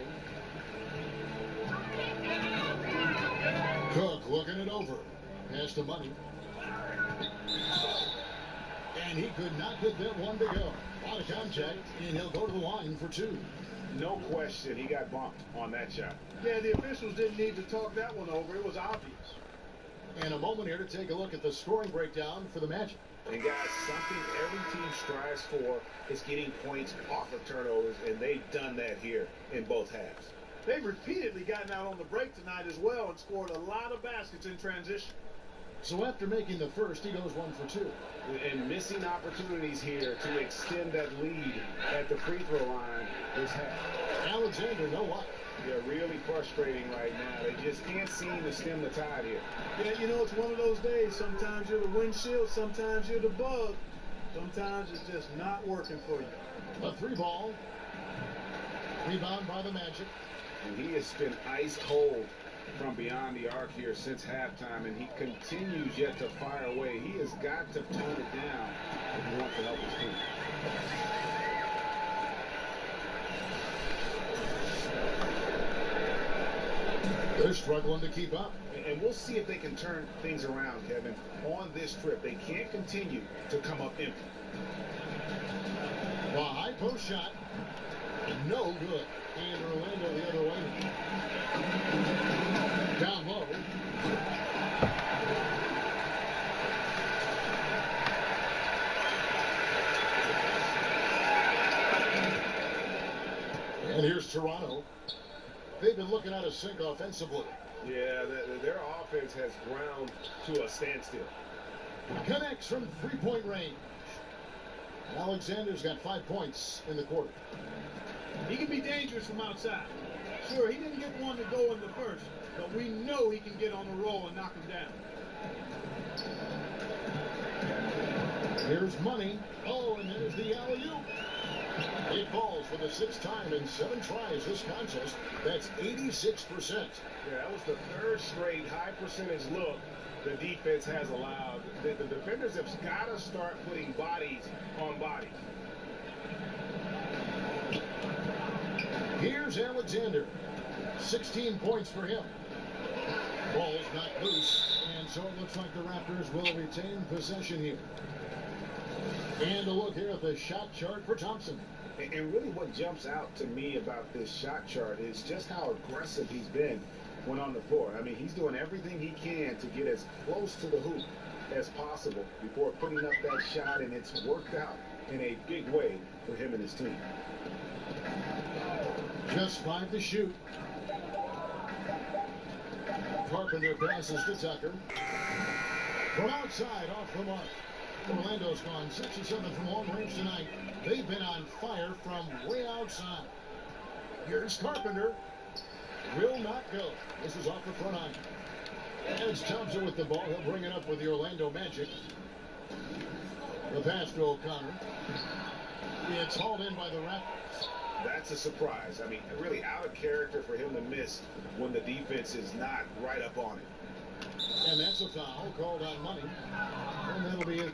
Cook looking it over. Pass to Money. And he could not get that one to go. A lot of contact, and he'll go to the line for two. No question, he got bumped on that shot. Yeah, the officials didn't need to talk that one over. It was obvious. And a moment here to take a look at the scoring breakdown for the Magic. And guys, something every team strives for is getting points off of turnovers, and they've done that here in both halves. They've repeatedly gotten out on the break tonight as well and scored a lot of baskets in transition. So after making the first, he goes 1 for 2. And missing opportunities here to extend that lead at the free throw line this half. Alexander, no luck. They're really frustrating right now. They just can't seem to stem the tide here. Yeah, you know, it's one of those days. Sometimes you're the windshield, sometimes you're the bug. Sometimes it's just not working for you. A 3-ball. Rebound by the Magic. And he has been ice cold from beyond the arc here since halftime, and he continues yet to fire away. He has got to tone it down if he wants to help his team. They're struggling to keep up. And we'll see if they can turn things around, Kevin, on this trip. They can't continue to come up empty. The high post shot. No good. And Orlando the other way. Down low. And here's Toronto. They've been looking out of sync offensively. Yeah, their offense has ground to a standstill. Connects from three-point range. Alexander's got 5 points in the quarter. He can be dangerous from outside. Sure, he didn't get one to go in the first, but we know he can get on the roll and knock him down. Here's Money. Oh, and there's the alley-oop. It falls for the 6th time in 7 tries this contest. That's 86%. Yeah, that was the 3rd straight high percentage look the defense has allowed. The defenders have got to start putting bodies on bodies. Here's Alexander. 16 points for him. Ball's knocked loose, and so it looks like the Raptors will retain possession here. And a look here at the shot chart for Thompson. And really what jumps out to me about this shot chart is just how aggressive he's been when on the floor. I mean, he's doing everything he can to get as close to the hoop as possible before putting up that shot, and it's worked out in a big way for him and his team. Just 5 to shoot. Carpenter passes to Tucker. From outside, off the mark. Orlando's gone 6 of 7 from long range tonight. They've been on fire from way outside. Here's Carpenter. Will not go. This is off the front iron. And it's Thompson with the ball. He'll bring it up with the Orlando Magic. The pass to O'Connor. It's hauled in by the Raptors. That's a surprise. I mean, really out of character for him to miss when the defense is not right up on it. And that's a foul called on Money. And that'll be it.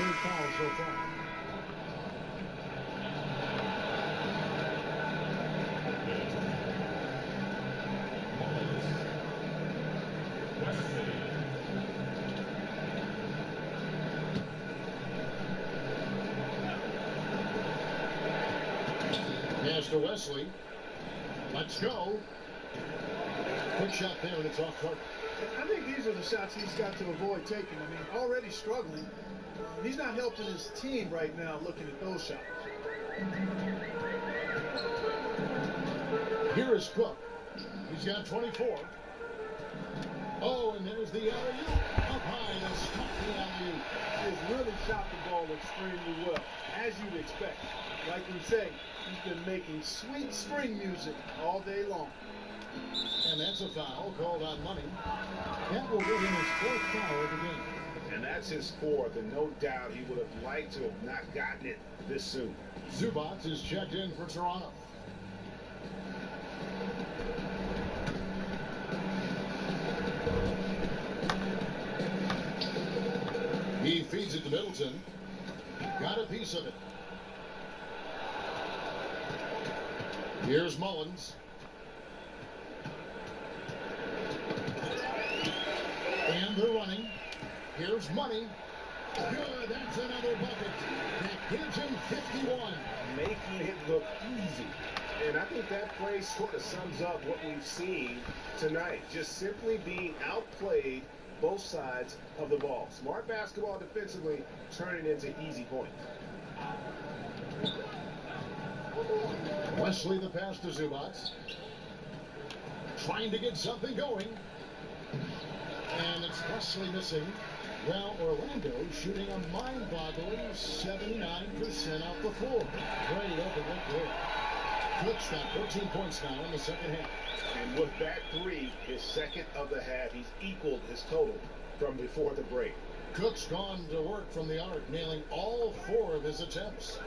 Third foul so far. Pass to Wesley. Let's go. Quick shot there, and it's off target. I think these are the shots he's got to avoid taking. I mean, already struggling. He's not helping his team right now looking at those shots. Here is Cook. He's got 24. Oh, and there's the alley-oop. Up high to stop the alley-oop. He has really shot the ball extremely well, as you'd expect. Like we say, he's been making sweet string music all day long. And that's a foul called on Money. That will give him his 4th foul of the game. And that's his 4th, and no doubt he would have liked to have not gotten it this soon. Zubats is checked in for Toronto. He feeds it to Middleton. Got a piece of it. Here's Mullins. And they're running. Here's Money. Good, that's another bucket. That gives him 51. Making it look easy. And I think that play sort of sums up what we've seen tonight. Just simply being outplayed both sides of the ball. Smart basketball defensively, turning into easy points. Wesley the pass to Zubats. Trying to get something going. And it's Wesley missing. Well, Orlando shooting a mind-boggling 79% off the floor. Great open look there. Cook's got 14 points now in the second half. And with that 3, his 2nd of the half, he's equaled his total from before the break. Cook's gone to work from the arc, nailing all 4 of his attempts.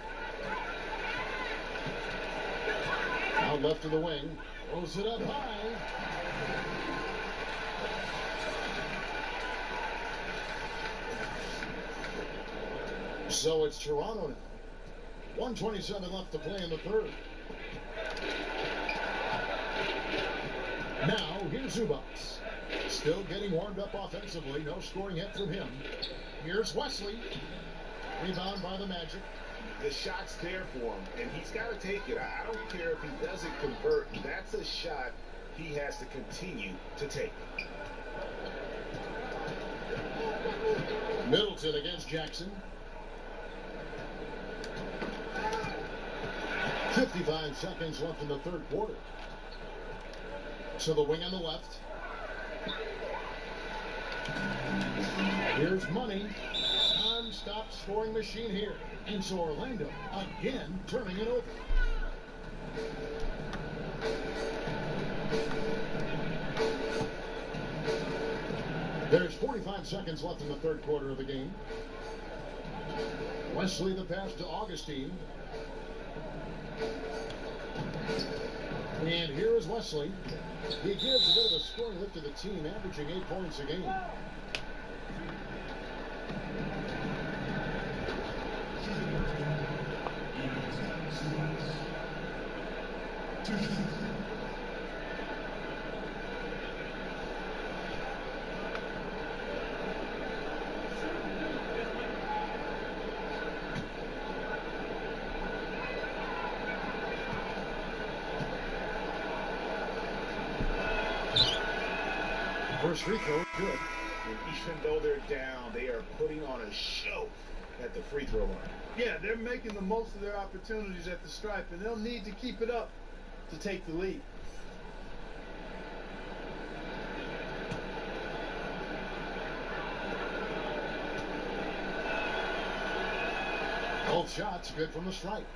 Out left of the wing. Throws it up high. So it's Toronto now. 1:27 left to play in the 3rd. Now, here's Zubats. Still getting warmed up offensively. No scoring hit from him. Here's Wesley. Rebound by the Magic. The shot's there for him, and he's got to take it. I don't care if he doesn't convert. That's a shot he has to continue to take. Middleton against Jackson. 55 seconds left in the 3rd quarter. So the wing on the left. Here's Money. Non-stop scoring machine here. And so Orlando again turning it over. There's 45 seconds left in the 3rd quarter of the game. Wesley the pass to Augustine. And here is Wesley. He gives a bit of a scoring lift to the team, averaging 8 points a game. First free throw, good. And even though they're down, they are putting on a show at the free throw line. Yeah, they're making the most of their opportunities at the stripe, and they'll need to keep it up to take the lead. Both shots good from the stripe.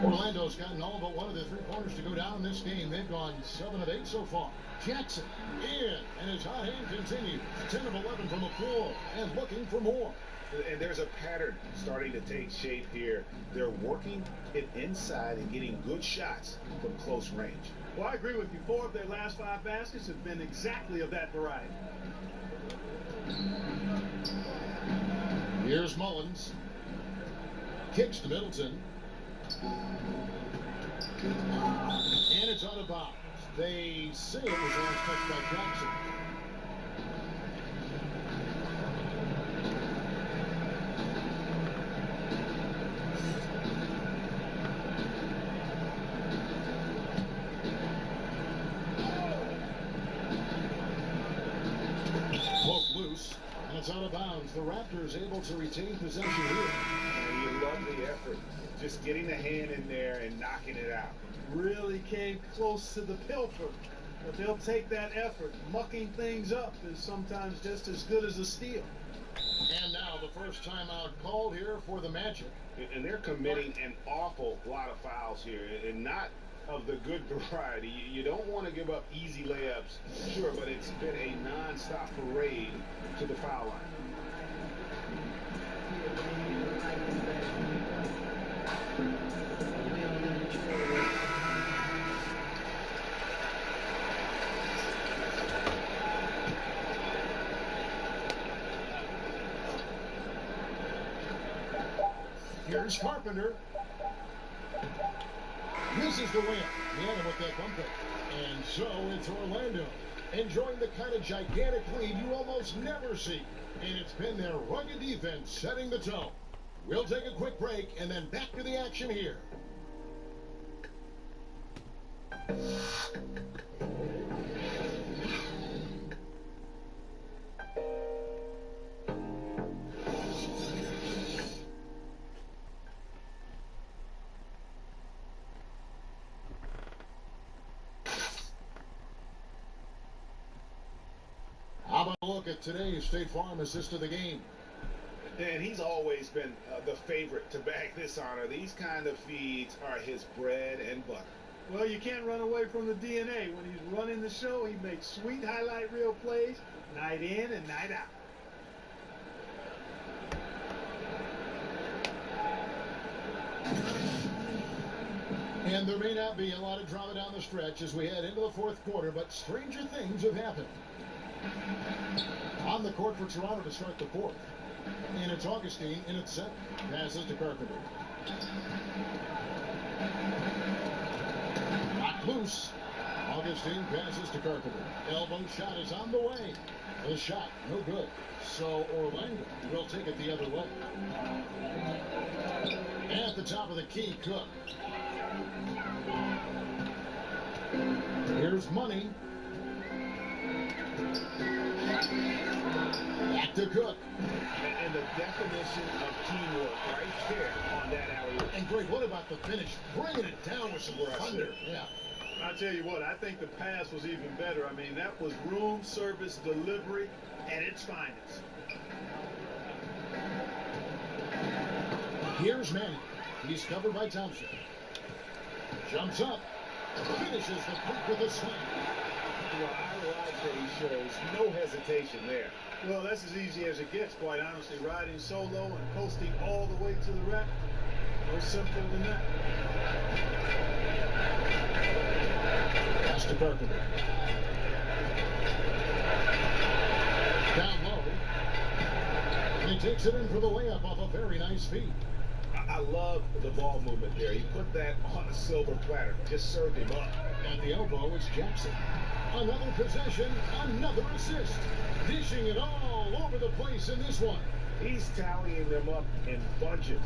Orlando's gotten all but one of the 3-pointers to go down in this game. They've gone 7 of 8 so far. Jackson in, and his hot hand continues. 10 of 11 from the floor, and looking for more. And there's a pattern starting to take shape here. They're working it inside and getting good shots from close range. Well, I agree with you. 4 of their last 5 baskets have been exactly of that variety. Here's Mullins. Kicks to Middleton. And it's out of bounds. They say it was last touched by Jackson. That's out of bounds. The Raptors able to retain possession here. And you love the effort. Just getting the hand in there and knocking it out. Really came close to the pilfer. But they'll take that effort. Mucking things up is sometimes just as good as a steal. And now the first timeout called here for the Magic. And they're committing an awful lot of fouls here, and not of the good variety. You don't want to give up easy layups, sure, but it's been a non-stop parade to the foul line. Here's Carpenter. Misses the layup. Miana with that bumper. And so it's Orlando enjoying the kind of gigantic lead you almost never see. And it's been their rugged defense setting the tone. We'll take a quick break and then back to the action here. How about a look at today's State Farm assist of the game? And he's always been the favorite to bag this honor. These kind of feeds are his bread and butter. Well, you can't run away from the DNA. When he's running the show, he makes sweet highlight reel plays night in and night out. And there may not be a lot of drama down the stretch as we head into the fourth quarter, but stranger things have happened. On the court for Toronto to start the fourth. And it's Augustine in its center. Passes to Carpenter. Knocked loose. Augustine passes to Carpenter. Elbow shot is on the way. The shot, no good. So Orlando will take it the other way. At the top of the key, Cook. Here's Money. Back to Cook. And the definition of teamwork right there on that alley-oop. And Greg, what about the finish? Bringing it down with some thunder. Yeah. I'll tell you what, I think the pass was even better. I mean, that was room service delivery at its finest. Here's Manning. He's covered by Thompson. Jumps up. Finishes the pick with a slam. Well, I like that he shows no hesitation there. Well, that's as easy as it gets, quite honestly. Riding solo and posting all the way to the rack. No simpler than that. Pass to Carpenter. Down low. And he takes it in for the layup off a very nice feed. I love the ball movement there. He put that on a silver platter. Just served him up. At the elbow, it's Jackson. Another possession, another assist. Dishing it all over the place in this one. He's tallying them up in bunches.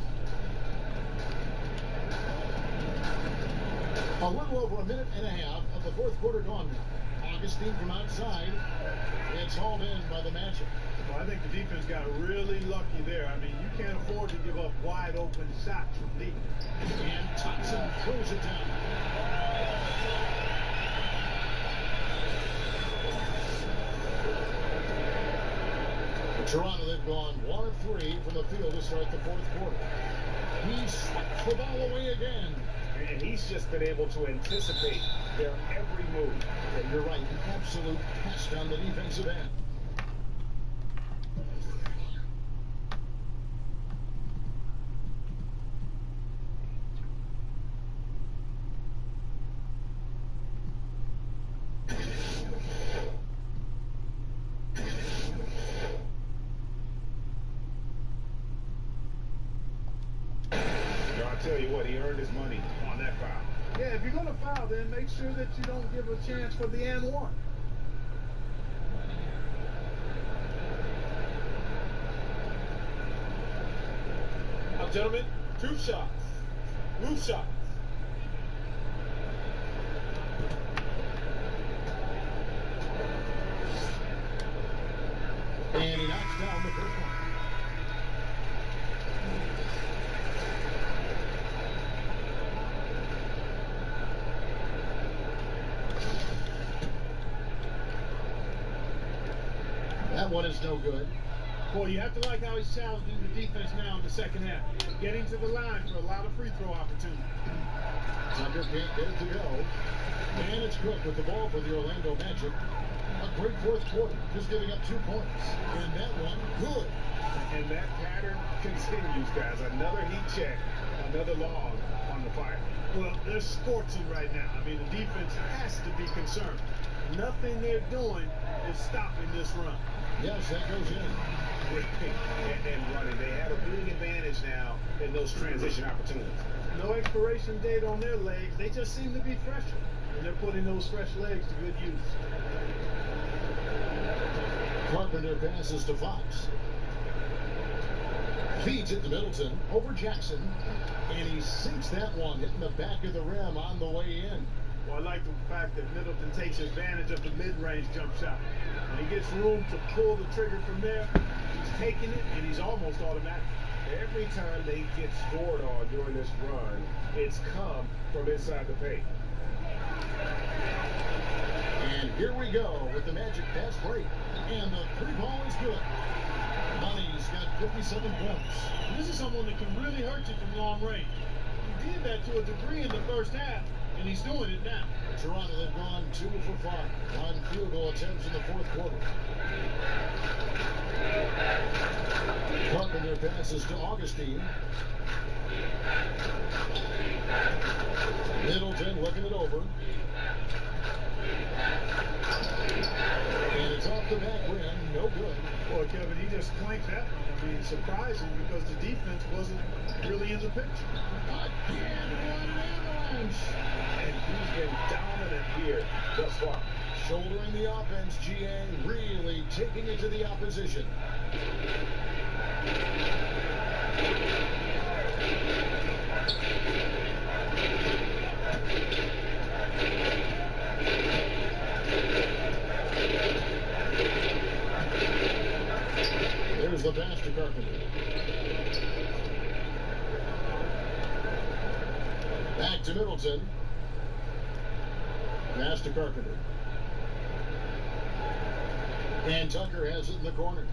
A little over a minute and a half of the fourth quarter gone now. Augustine from outside. It's hauled in by the Magic. Well, I think the defense got really lucky there. I mean, you can't afford to give up wide open shots from deep. And Thompson throws it down. For Toronto, they've gone 1 of 3 from the field to start the fourth quarter. He swats the ball away again. And he's just been able to anticipate their every move. Yeah, you're right. An absolute pest on the defensive end. I'll tell you what, he earned his money on that foul. Yeah, if you're going to foul, then make sure that you don't give a chance for the and one. Now, gentlemen, 2 shots. Loose shots. And he knocks down the first one. That one is no good. Boy, you have to like how he's challenging the defense now in the second half. Getting to the line for a lot of free throw opportunities. Tucker can't get it to go. And it's Cook with the ball for the Orlando Magic. A great fourth quarter, just giving up 2 points. And that one, good. And that pattern continues, guys. Another heat check, another log on the fire. Well, they're scorching right now. I mean, the defense has to be concerned. Nothing they're doing is stopping this run. Yes, that goes in. And running. They have a big advantage now in those transition opportunities. No expiration date on their legs. They just seem to be fresher. And they're putting those fresh legs to good use. Carpenter passes to Fox. Feeds it to Middleton over Jackson. And he sinks that one, hitting the back of the rim on the way in. Well, I like the fact that Middleton takes advantage of the mid-range jump shot. When he gets room to pull the trigger from there, he's taking it, and he's almost automatic. Every time they get scored on during this run, it's come from inside the paint. And here we go with the Magic fast break. And the three ball is good. Money's got 57 points. This is someone that can really hurt you from long range. He did that to a degree in the first half, and he's doing it now. Toronto, they've gone 2 for 5 on field goal attempts in the fourth quarter. Carpenter passes to Augustine. Middleton looking it over. And it's off the back rim, no good. Boy, Kevin, he just clanked that one. I mean, surprising because the defense wasn't really in the picture. Again, one avalanche. And he's been dominant here thus far. Shouldering the offense, GA really taking it to the opposition. There's the pass to Carpenter. Back to Middleton. Pass to Carpenter. And Tucker has it in the corner.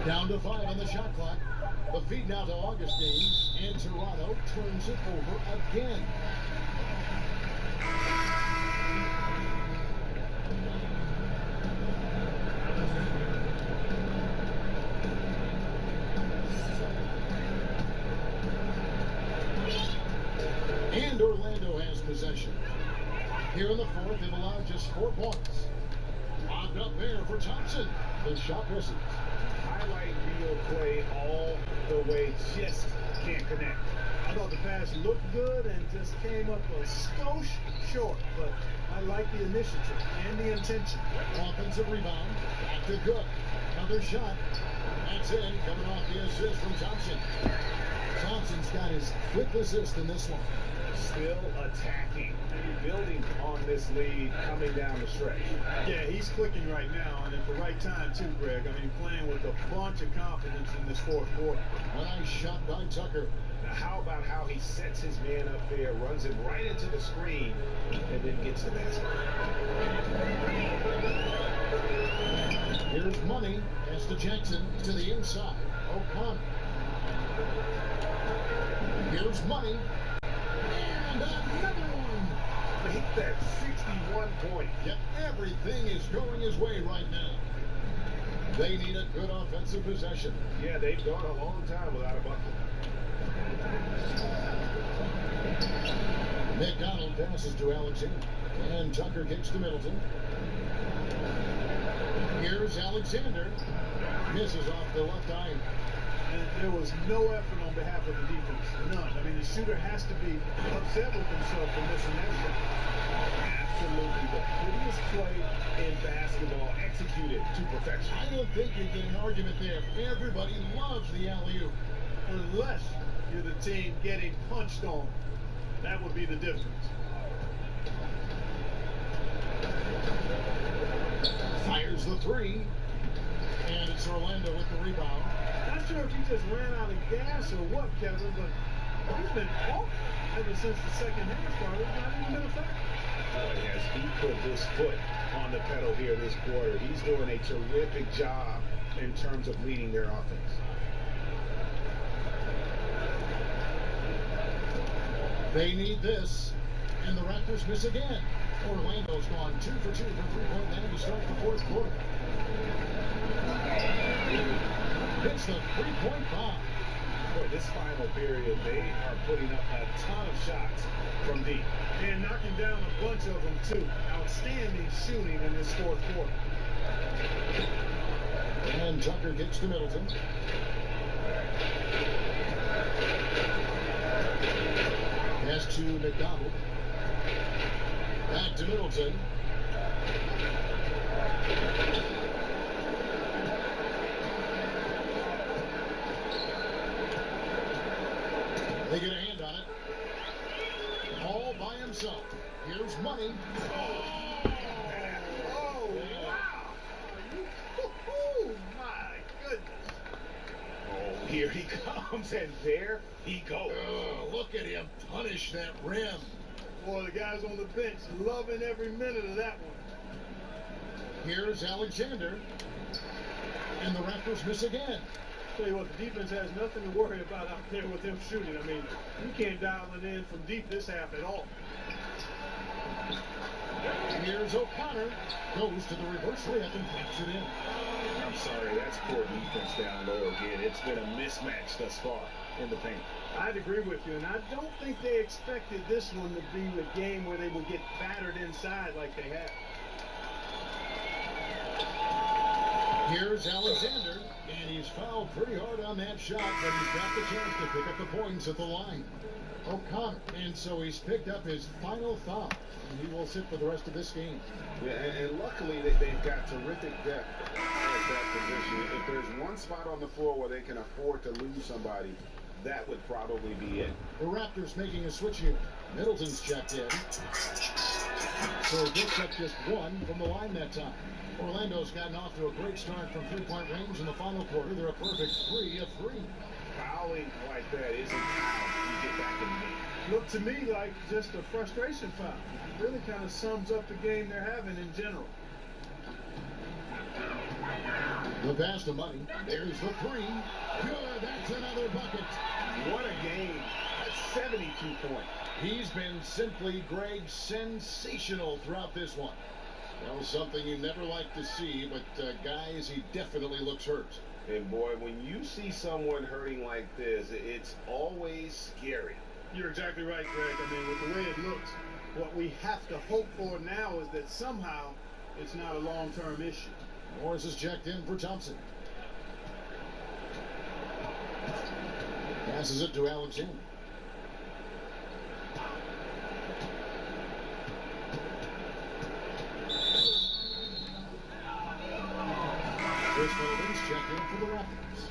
Down to 5 on the shot clock. The feed now to Augustine. And Toronto turns it over again. And Orlando has possession. Here in the fourth, they've allowed just 4 points. Lobbed up there for Thompson. The shot misses. Highlight reel play all the way, just can't connect. I thought the pass looked good and just came up a skosh short, but I like the initiative and the intention. Offensive rebound. Back to Cook. Another shot. That's in. Coming off the assist from Thompson. Thompson's got his 5th assist in this one. Still attacking, building on this lead coming down the stretch. Yeah, he's clicking right now, and at the right time too, Greg. I mean, playing with a bunch of confidence in this fourth quarter. A nice shot by Tucker. Now, how about how he sets his man up there, runs him right into the screen, and then gets the basket. Here's Money. As to Jackson to the inside. O'Connor. Here's Money. And another one. Make that 61 point. Yep, everything is going his way right now. They need a good offensive possession. Yeah, they've gone a long time without a bucket. McDonald passes to Alexander. And Tucker kicks to Middleton. Here's Alexander. Misses off the left eye. And there was no effort on behalf of the defense. None. I mean, the shooter has to be upset with himself for missing that shot. Absolutely the prettiest play in basketball, executed to perfection. I don't think you get an argument there. Everybody loves the alley-oop. Unless you're the team getting punched on. That would be the difference. Here's the three. And it's Orlando with the rebound. Not sure if he just ran out of gas or what, Kevin, but he's been awful ever since the second half started. Not even been a factor. Boy, has he put his foot on the pedal here this quarter. He's doing a terrific job in terms of leading their offense. They need this, and the Raptors miss again. Orlando's gone 2 for 2 from three-point land to start the fourth quarter. Hits the three-point bomb. Boy, this final period, they are putting up a ton of shots from deep. And knocking down a bunch of them, too. Outstanding shooting in this fourth quarter. And Tucker gets to Middleton. Pass to McDonald. Back to Middleton. They get a hand on it. All by himself. Here's money. Oh, wow. Oh, my goodness. Oh, here he comes, and there he goes. Oh, look at him punish that rim. Boy, the guys on the bench loving every minute of that one. Here's Alexander. And the Raptors miss again. Tell you what, the defense has nothing to worry about out there with them shooting. I mean, you can't dial it in from deep this half at all. Here's O'Connor. Goes to the reverse layup and pops it in. I'm sorry, that's poor defense down low again. It's been a mismatch thus far in the paint. I'd agree with you, and I don't think they expected this one to be a game where they would get battered inside like they have. Here's Alexander, and he's fouled pretty hard on that shot, but he's got the chance to pick up the points at the line. O'Connor, and so he's picked up his final foul, and he will sit for the rest of this game. Yeah, and luckily they've got terrific depth at that position. If there's one spot on the floor where they can afford to lose somebody, that would probably be it. The Raptors making a switch here. Middleton's checked in. So he picks up just one from the line that time. Orlando's gotten off to a great start from three-point range in the final quarter. They're a perfect 3 of 3. Fouling like that isn't how you get back in the game. Looked to me like just a frustration foul. It really kind of sums up the game they're having in general. The pass to Money. There's the three. Good. That's another bucket. What a game. That's 72 points. He's been simply, Greg, sensational throughout this one. That was something you never like to see, but guys, he definitely looks hurt. And boy, when you see someone hurting like this, it's always scary. You're exactly right, Greg. I mean, with the way it looks, what we have to hope for now is that somehow it's not a long-term issue. Morris is checked in for Thompson. Passes it to Alexander. Chris Middleton's checked in for the Raptors.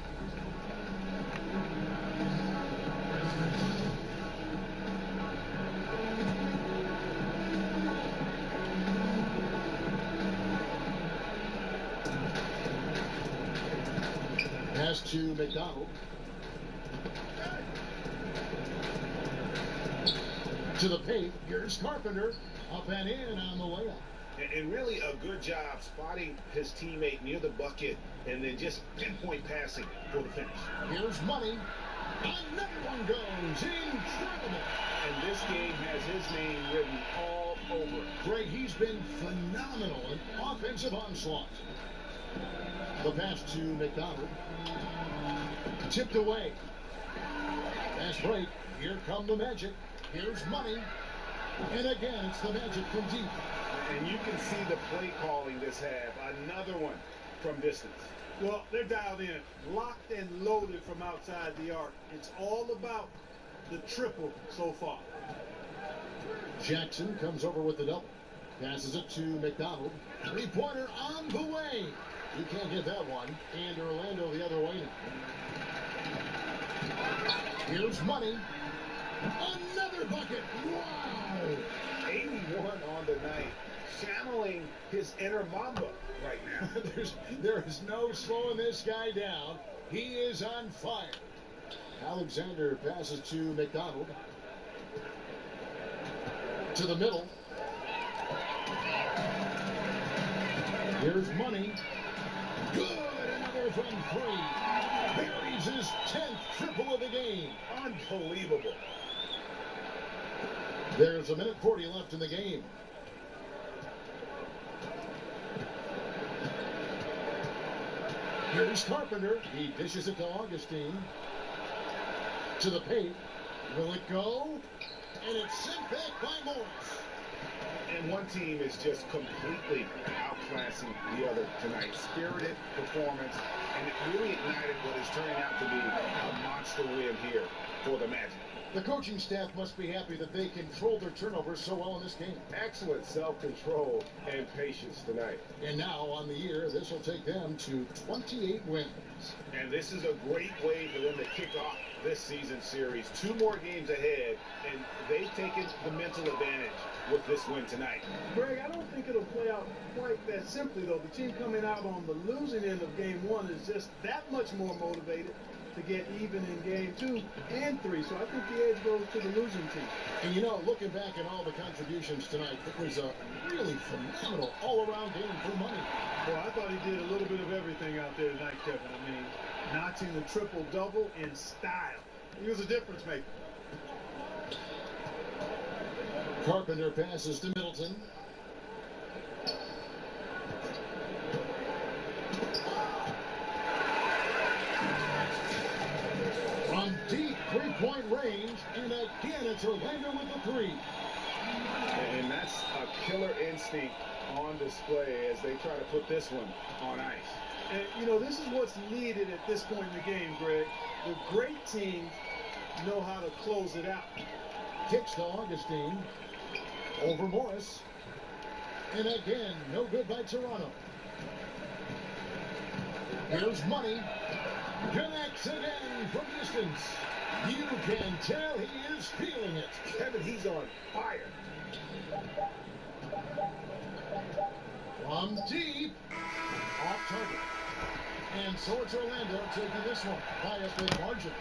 Pass to McDonald. To the paint. Here's Carpenter. Up and in on the layup. And really a good job spotting his teammate near the bucket and then just pinpoint passing for the finish. Here's Money. Another one goes. Incredible. And this game has his name written all over it. Greg, he's been phenomenal in offensive onslaught. The pass to McDonald. Tipped away. Pass break. Here come the Magic. Here's Money. And again, it's the Magic from deep. And you can see the play calling this half. Another one from distance. Well, they're dialed in, locked and loaded from outside the arc. It's all about the triple so far. Jackson comes over with the double. Passes it to McDonald. Three-pointer on the way. You can't get that one. And Orlando the other way now. Here's Money. Another bucket. Wow. 81 on the night. channeling his inner Mamba right now. There is no slowing this guy down. He is on fire. Alexander passes to McDonald. To the middle. Here's Money. Good, another from three. Buries his 10th triple of the game. Unbelievable. There's 1:40 left in the game. Here's Carpenter. He dishes it to Augustine. To the paint. Will it go? And it's sent back by Morris. And one team is just completely outclassing the other tonight. Spirited performance, and it really ignited what is turning out to be a monster win here for the Magic. The coaching staff must be happy that they controlled their turnovers so well in this game. Excellent self-control and patience tonight. And now, on the year, this will take them to 28 wins. And this is a great way for them to kick off this season series. 2 more games ahead, and they've taken the mental advantage with this win tonight. Greg, I don't think it'll play out quite that simply, though. The team coming out on the losing end of game 1 is just that much more motivated to get even in game 2 and 3. So I think the edge goes to the losing team. And you know, looking back at all the contributions tonight, it was a really phenomenal all-around game for Money. Well, I thought he did a little bit of everything out there tonight, Kevin. I mean, notching the triple-double in style. He was a difference maker. Carpenter passes to Middleton. From deep three-point range, and again it's Orlando with the 3. And that's a killer instinct on display as they try to put this one on ice. And, you know, this is what's needed at this point in the game, Greg. The great teams know how to close it out. Kicks to Augustine. Over Morris. And again, no good by Toronto. Here's Money. Connects again from distance. You can tell he is feeling it. Kevin, he's on fire. From deep. Off target. And so it's Orlando taking this one by a big margin.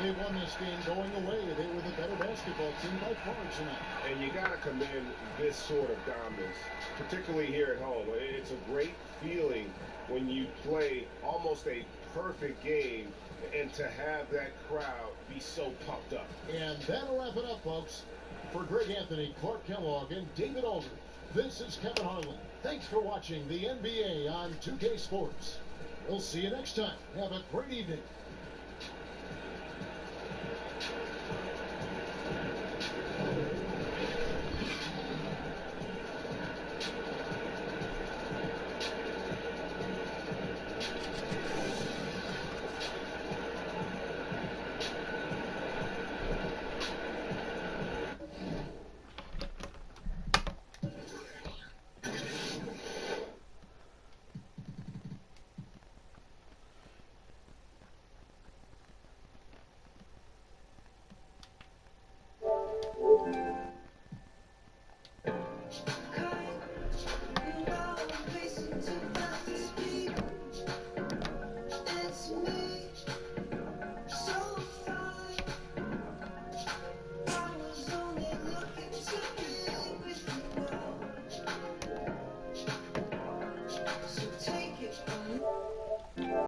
They won this game going away. They were the better basketball team by far tonight. And you got to commend this sort of dominance, particularly here at home. It's a great feeling when you play almost a perfect game and to have that crowd be so pumped up. And that'll wrap it up, folks. For Greg Anthony, Clark Kellogg, and David Aldridge, this is Kevin Harlan. Thanks for watching the NBA on 2K Sports. We'll see you next time. Have a great evening.